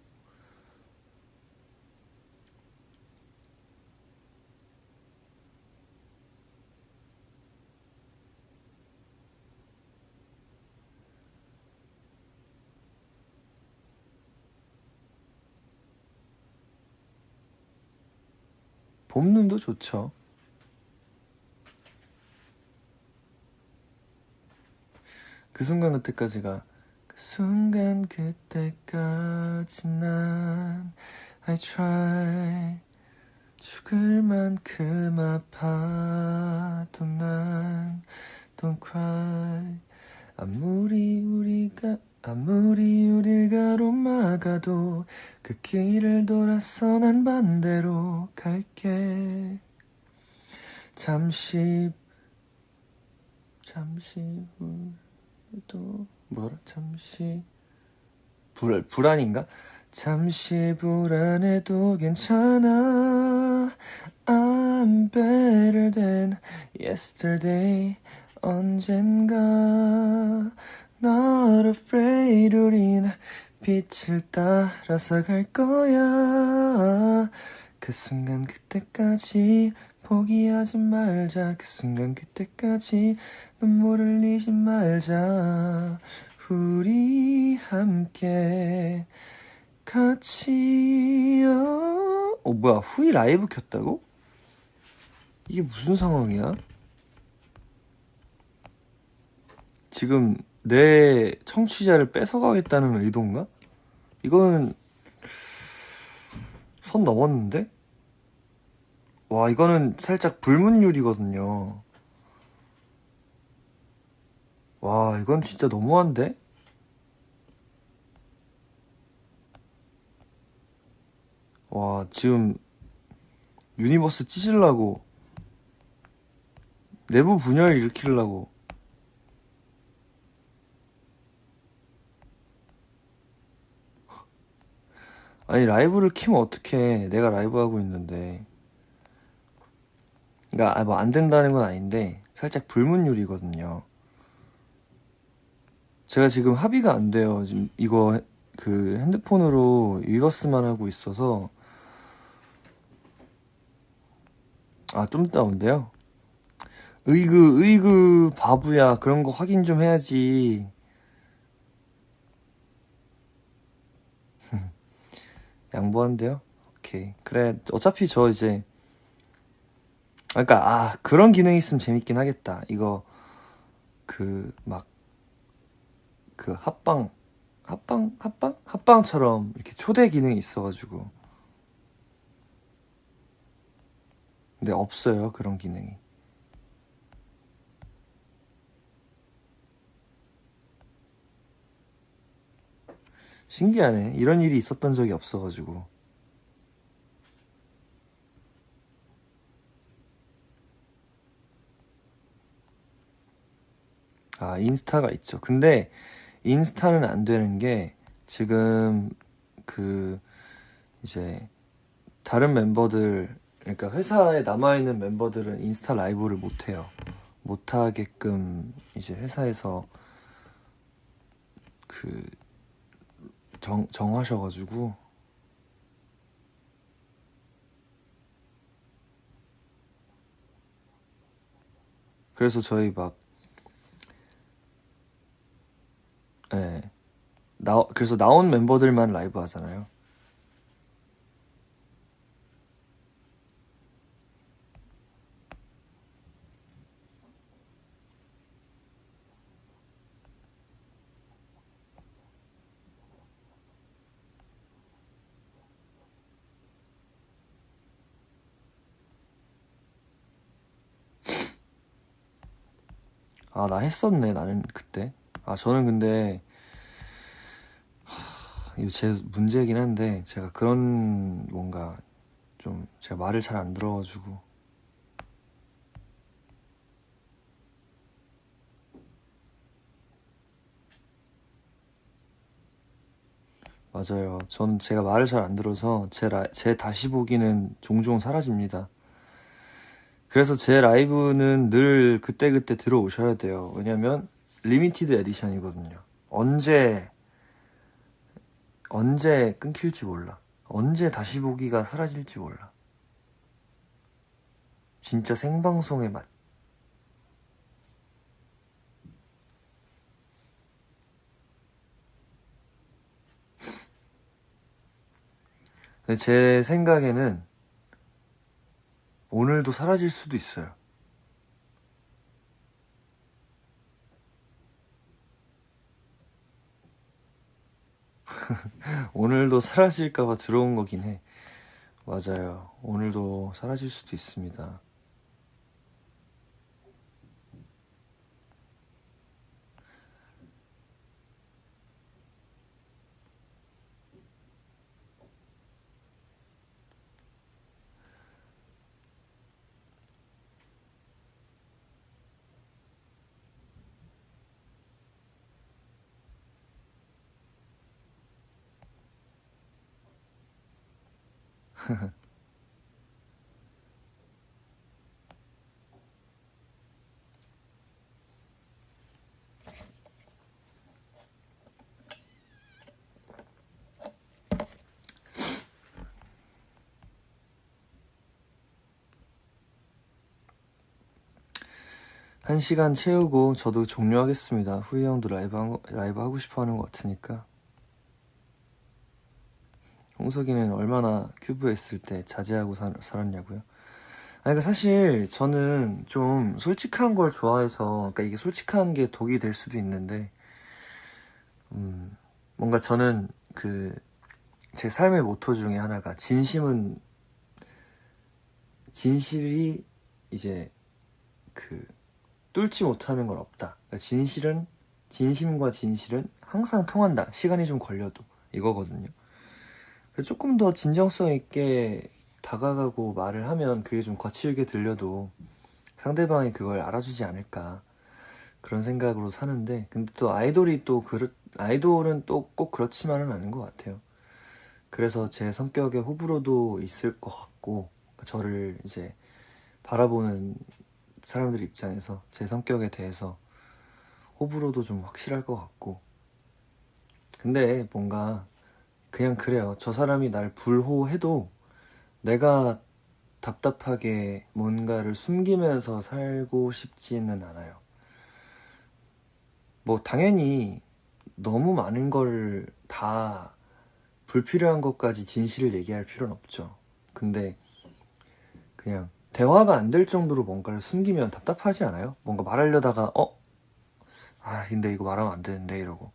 봄눈도 좋죠. 그 순간 그때까지가, 그 순간 그때까지 난 I try. 죽을 만큼 아파도 난 Don't cry. 아무리 우릴 가로막아도 그 길을 돌아서 난 반대로 갈게. 잠시 후에도 뭐라? 잠시 불안인가? 잠시 불안해도 괜찮아. I'm better than yesterday. 언젠가 Not afraid. 우린 빛을 따라서 갈 거야. 그 순간 그때까지 포기하지 말자. 그 순간 그때까지 눈물을 흘리지 말자. 우리 함께 같이. 뭐야, 후이 라이브 켰다고? 이게 무슨 상황이야? 지금 내 청취자를 뺏어가겠다는 의도인가? 이거는 선 넘었는데? 와, 이거는 살짝 불문율이거든요. 와, 이건 진짜 너무한데? 와, 지금 유니버스 찢으려고, 내부 분열 일으키려고. 아니, 라이브를 키면 어떡해. 내가 라이브 하고 있는데. 그니까, 뭐, 안 된다는 건 아닌데, 살짝 불문율이거든요. 제가 지금 합의가 안 돼요. 지금 이거, 그, 핸드폰으로 리버스만 하고 있어서, 아, 좀 이따 온대요? 으이그, 바보야. 그런 거 확인 좀 해야지. 양보한대요? 오케이. 그래, 어차피 저 이제, 그러니까 그런 기능이 있으면 재밌긴 하겠다. 이거 그 막 그 합방처럼 이렇게 초대 기능이 있어가지고. 근데 없어요, 그런 기능이. 신기하네. 이런 일이 있었던 적이 없어가지고. 아, 인스타가 있죠. 근데 인스타는 안 되는 게 지금 그 이제 다른 멤버들, 그러니까 회사에 남아있는 멤버들은 인스타 라이브를 못 해요. 못 하게끔 이제 회사에서 그 정하셔가지고. 그래서 저희 막, 예, 그래서 나온 멤버들만 라이브 하잖아요. 아, 나 했었네, 나는 그때. 저는 근데, 이거 제 문제이긴 한데, 제가 그런, 뭔가, 좀, 제가 말을 잘 안 들어가지고. 맞아요. 전 제가 말을 잘 안 들어서, 제 다시 보기는 종종 사라집니다. 그래서 제 라이브는 늘 그때그때 들어오셔야 돼요. 왜냐면, 리미티드 에디션이거든요. 언제 끊길지 몰라. 언제 다시 보기가 사라질지 몰라. 진짜 생방송의 맛. 근데 제 생각에는 오늘도 사라질 수도 있어요. 오늘도 사라질까봐 들어온 거긴 해. 맞아요. 오늘도 사라질 수도 있습니다. 한 시간 채우고 저도 종료하겠습니다. 후이 형도 라이브 하고 싶어 하는 것 같으니까. 홍석이는 얼마나 큐브에 있을 때 자제하고 살았냐고요? 그러니까 사실 저는 좀 솔직한 걸 좋아해서, 그러니까 이게 솔직한 게 독이 될 수도 있는데, 뭔가 저는 제 삶의 모토 중에 하나가 진실이 이제 그 뚫지 못하는 건 없다. 그러니까 진심과 진실은 항상 통한다. 시간이 좀 걸려도 이거거든요. 그래서 조금 더 진정성 있게 다가가고 말을 하면 그게 좀 거칠게 들려도 상대방이 그걸 알아주지 않을까 그런 생각으로 사는데, 근데 또 아이돌은 또 꼭 그렇지만은 않은 것 같아요. 그래서 제 성격에 호불호도 있을 것 같고, 저를 이제 바라보는 사람들 입장에서 제 성격에 대해서 호불호도 좀 확실할 것 같고. 근데 뭔가 그냥 그래요. 저 사람이 날 불호해도 내가 답답하게 뭔가를 숨기면서 살고 싶지는 않아요. 뭐 당연히 너무 많은 걸 다 불필요한 것까지 진실을 얘기할 필요는 없죠. 근데 그냥 대화가 안 될 정도로 뭔가를 숨기면 답답하지 않아요? 뭔가 말하려다가 근데 이거 말하면 안 되는데 이러고.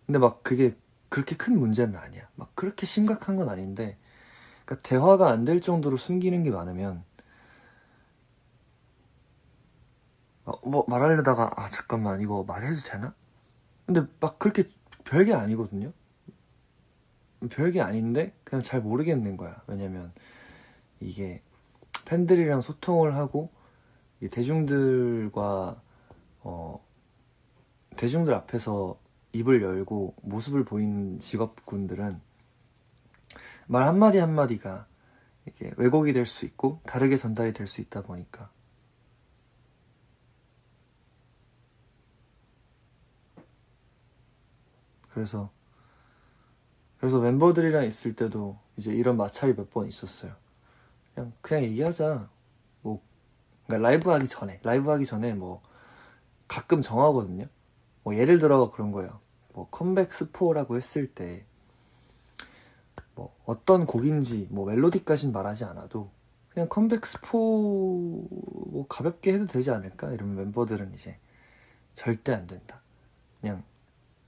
근데 막 그게 그렇게 큰 문제는 아니야. 막 그렇게 심각한 건 아닌데, 그러니까 대화가 안 될 정도로 숨기는 게 많으면 뭐 말하려다가 잠깐만 이거 말해도 되나? 근데 막 그렇게 별게 아니거든요. 별게 아닌데 그냥 잘 모르겠는 거야. 왜냐면 이게 팬들이랑 소통을 하고 이 대중들과 대중들 앞에서 입을 열고 모습을 보이는 직업군들은 말 한마디 한마디가 이게 왜곡이 될 수 있고 다르게 전달이 될 수 있다 보니까. 그래서 멤버들이랑 있을 때도 이제 이런 마찰이 몇 번 있었어요. 그냥 얘기하자. 뭐 그러니까 라이브 하기 전에 뭐 가끔 정하거든요. 뭐 예를 들어 그런 거예요. 뭐 컴백 스포라고 했을 때 뭐 어떤 곡인지 뭐 멜로디까진 말하지 않아도 그냥 컴백 스포 뭐 가볍게 해도 되지 않을까? 이러면 멤버들은 이제 절대 안 된다. 그냥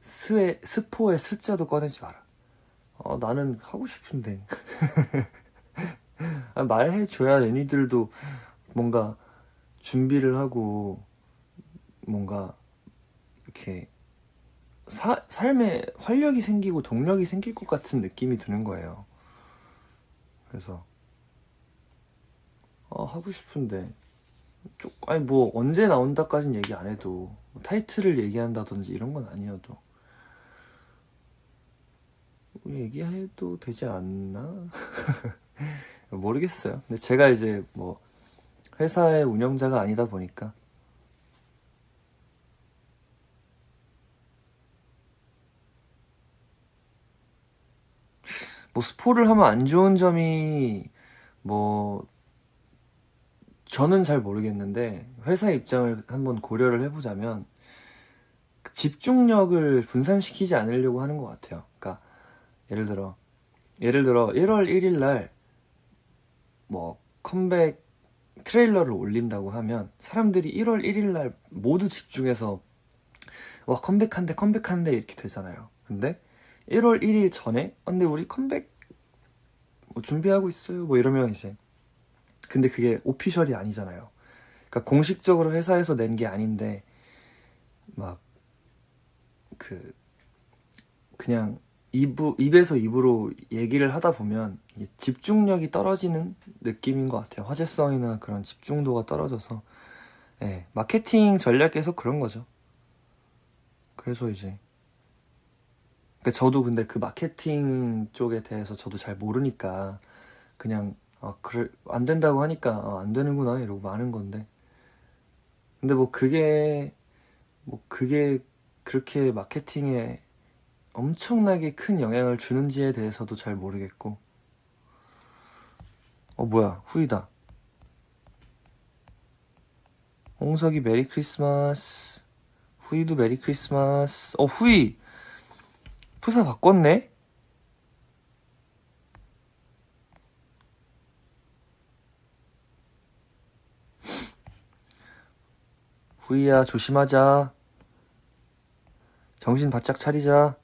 스포의 스자도 꺼내지 마라. 나는 하고 싶은데. 말해줘야 얘니들도 뭔가 준비를 하고 뭔가 이렇게 삶에 활력이 생기고 동력이 생길 것 같은 느낌이 드는 거예요. 그래서 하고 싶은데 아니 뭐 언제 나온다까진 얘기 안 해도 뭐 타이틀을 얘기한다든지 이런 건 아니어도 얘기해도 되지 않나? 모르겠어요. 근데 제가 이제 뭐 회사의 운영자가 아니다 보니까 뭐 스포를 하면 안 좋은 점이 뭐 저는 잘 모르겠는데 회사 입장을 한번 고려를 해보자면 집중력을 분산시키지 않으려고 하는 것 같아요. 그러니까 예를 들어 1월 1일 날 뭐 컴백 트레일러를 올린다고 하면 사람들이 1월 1일 날 모두 집중해서 와 컴백한대 이렇게 되잖아요. 근데 1월 1일 전에 근데 우리 컴백 뭐 준비하고 있어요 뭐 이러면 이제 근데 그게 오피셜이 아니잖아요. 그러니까 공식적으로 회사에서 낸 게 아닌데 막 그냥 입에서 입으로 얘기를 하다 보면 이게 집중력이 떨어지는 느낌인 것 같아요. 화제성이나 그런 집중도가 떨어져서. 네, 마케팅 전략에서 그런 거죠. 그래서 이제 그러니까 저도 근데 그 마케팅 쪽에 대해서 저도 잘 모르니까 그냥 그래 안 된다고 하니까 안 되는구나 이러고 마는 건데, 근데 뭐 그게 그렇게 마케팅에 엄청나게 큰 영향을 주는지에 대해서도 잘 모르겠고. 뭐야, 후이다. 홍석이 메리 크리스마스. 후이도 메리 크리스마스. 후이 프사 바꿨네. 후이야 조심하자. 정신 바짝 차리자.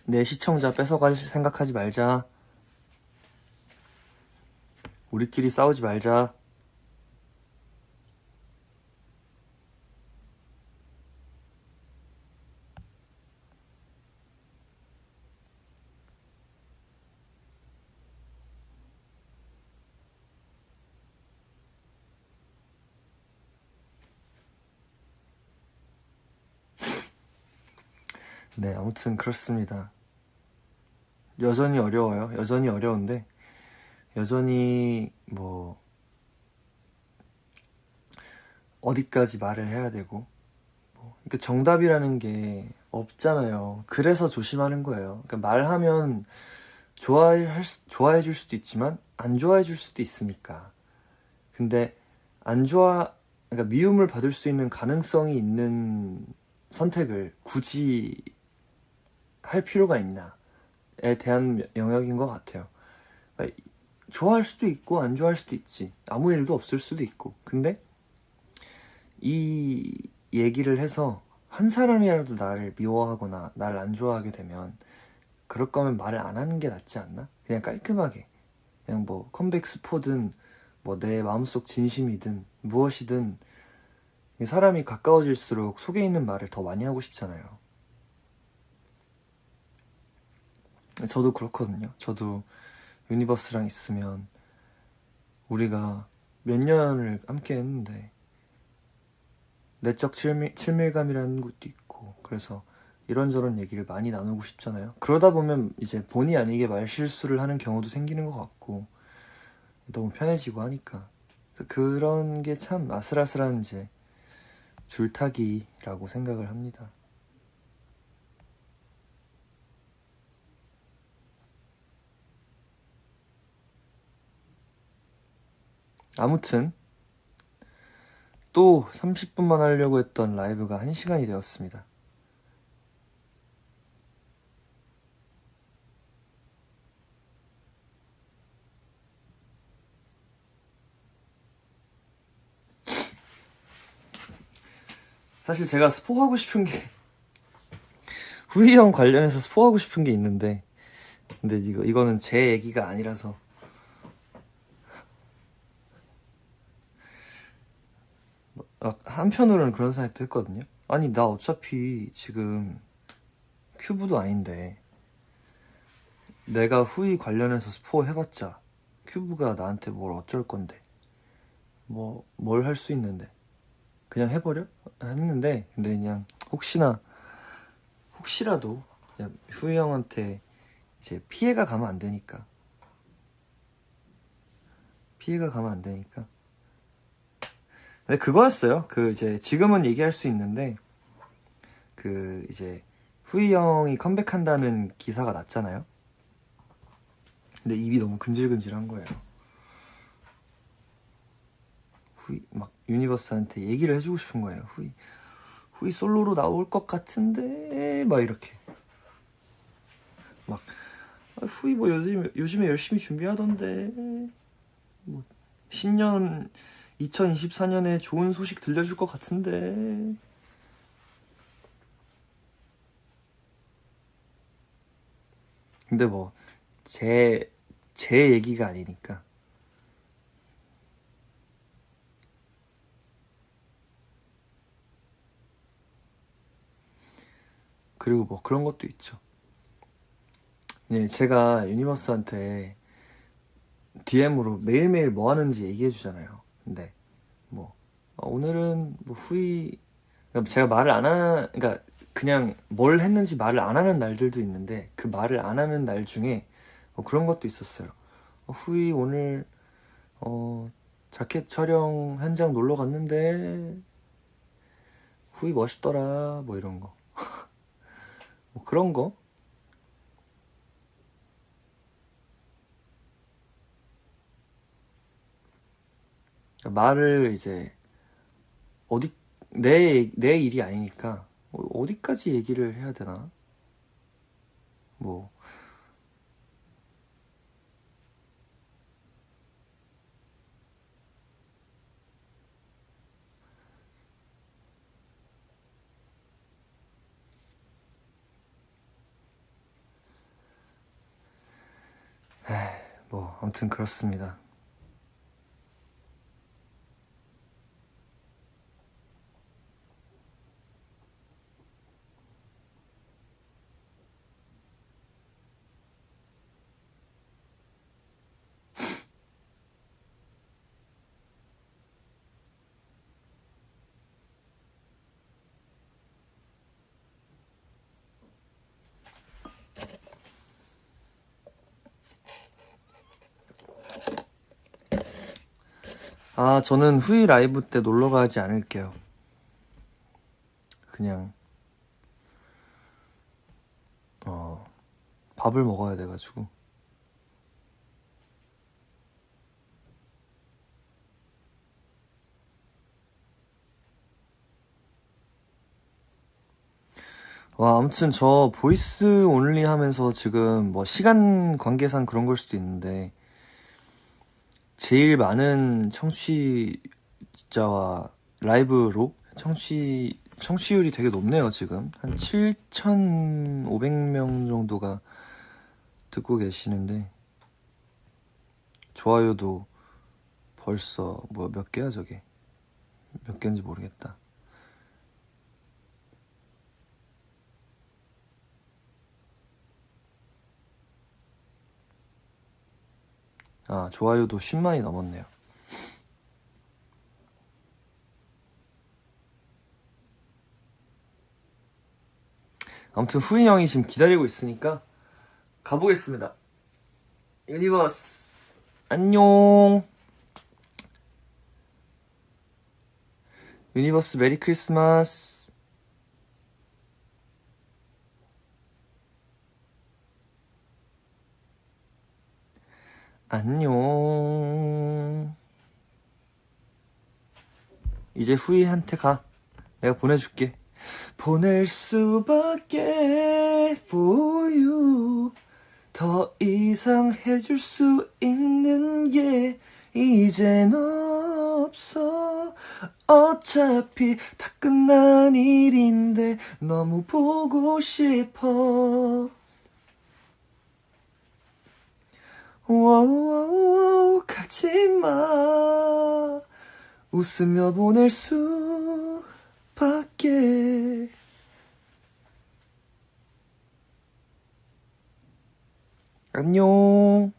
내 시청자 뺏어갈 생각하지 말자. 우리끼리 싸우지 말자. 네, 아무튼 그렇습니다. 여전히 어려워요. 여전히 어려운데 여전히 뭐 어디까지 말을 해야 되고 그러니까 정답이라는 게 없잖아요. 그래서 조심하는 거예요. 그러니까 말하면 좋아해 줄 수도 있지만 안 좋아해 줄 수도 있으니까. 근데 안 좋아 그러니까 미움을 받을 수 있는 가능성이 있는 선택을 굳이 할 필요가 있나에 대한 영역인 것 같아요. 그러니까 좋아할 수도 있고 안 좋아할 수도 있지. 아무 일도 없을 수도 있고. 근데 이 얘기를 해서 한 사람이라도 나를 미워하거나 나를 안 좋아하게 되면 그럴 거면 말을 안 하는 게 낫지 않나? 그냥 깔끔하게 그냥 뭐 컴백 스포든 뭐 내 마음속 진심이든 무엇이든 이 사람이 가까워질수록 속에 있는 말을 더 많이 하고 싶잖아요. 저도 그렇거든요. 저도 유니버스랑 있으면 우리가 몇 년을 함께 했는데 내적 친밀감이라는 것도 있고 그래서 이런저런 얘기를 많이 나누고 싶잖아요. 그러다 보면 이제 본의 아니게 말 실수를 하는 경우도 생기는 것 같고 너무 편해지고 하니까 그런 게 참 아슬아슬한 이제 줄타기라고 생각을 합니다. 아무튼 또 30분만 하려고 했던 라이브가 1시간이 되었습니다. 사실 제가 스포하고 싶은 게 후이 형 관련해서 스포하고 싶은 게 있는데 근데 이거는 제 얘기가 아니라서 한편으로는 그런 생각도 했거든요. 아니 나 어차피 지금 큐브도 아닌데 내가 후이 관련해서 스포 해봤자 큐브가 나한테 뭘 어쩔 건데 뭐 뭘 할 수 있는데 그냥 해버려? 했는데 근데 그냥 혹시라도 그냥 후이 형한테 이제 피해가 가면 안 되니까 근데 그거였어요. 그 이제 지금은 얘기할 수 있는데 그 이제 후이 형이 컴백한다는 기사가 났잖아요. 근데 입이 너무 근질근질한 거예요. 후이 막 유니버스한테 얘기를 해주고 싶은 거예요. 후이 솔로로 나올 것 같은데 막 이렇게 막 후이 뭐 요즘에 열심히 준비하던데 뭐 신년 2024년에 좋은 소식 들려줄 것 같은데 근데 뭐 제 얘기가 아니니까 그리고 뭐 그런 것도 있죠. 네, 제가 유니버스한테 DM으로 매일매일 뭐 하는지 얘기해 주잖아요. 근데 뭐 오늘은 뭐 그러니까 제가 그러니까 그냥 뭘 했는지 말을 안 하는 날들도 있는데 그 말을 안 하는 날 중에 뭐 그런 것도 있었어요. 후이 오늘 자켓 촬영 현장 놀러 갔는데 후이 멋있더라 뭐 이런 거. 뭐 그런 거. 그러니까 말을 이제 어디 내 일이 아니니까 어디까지 얘기를 해야 되나? 뭐 뭐 아무튼 그렇습니다. 저는 후이 라이브 때 놀러 가지 않을게요. 그냥 밥을 먹어야 돼가지고. 아무튼 저 보이스 온리 하면서 지금 뭐 시간 관계상 그런 걸 수도 있는데 제일 많은 청취자와 라이브로 청취율이 되게 높네요, 지금. 한 7,500명 정도가 듣고 계시는데 좋아요도 벌써 뭐 몇 개야, 저게? 몇 개인지 모르겠다. 좋아요도 10만이 넘었네요. 아무튼 후이 형이 지금 기다리고 있으니까 가보겠습니다. 유니버스 안녕. 유니버스 메리 크리스마스. 안녕. 이제 후이한테 가. 내가 보내줄게. 보낼 수밖에 for you. 더 이상 해줄 수 있는 게 이젠 없어. 어차피 다 끝난 일인데 너무 보고 싶어. 워우 가지마. 웃으며 보낼 수밖에. 안녕.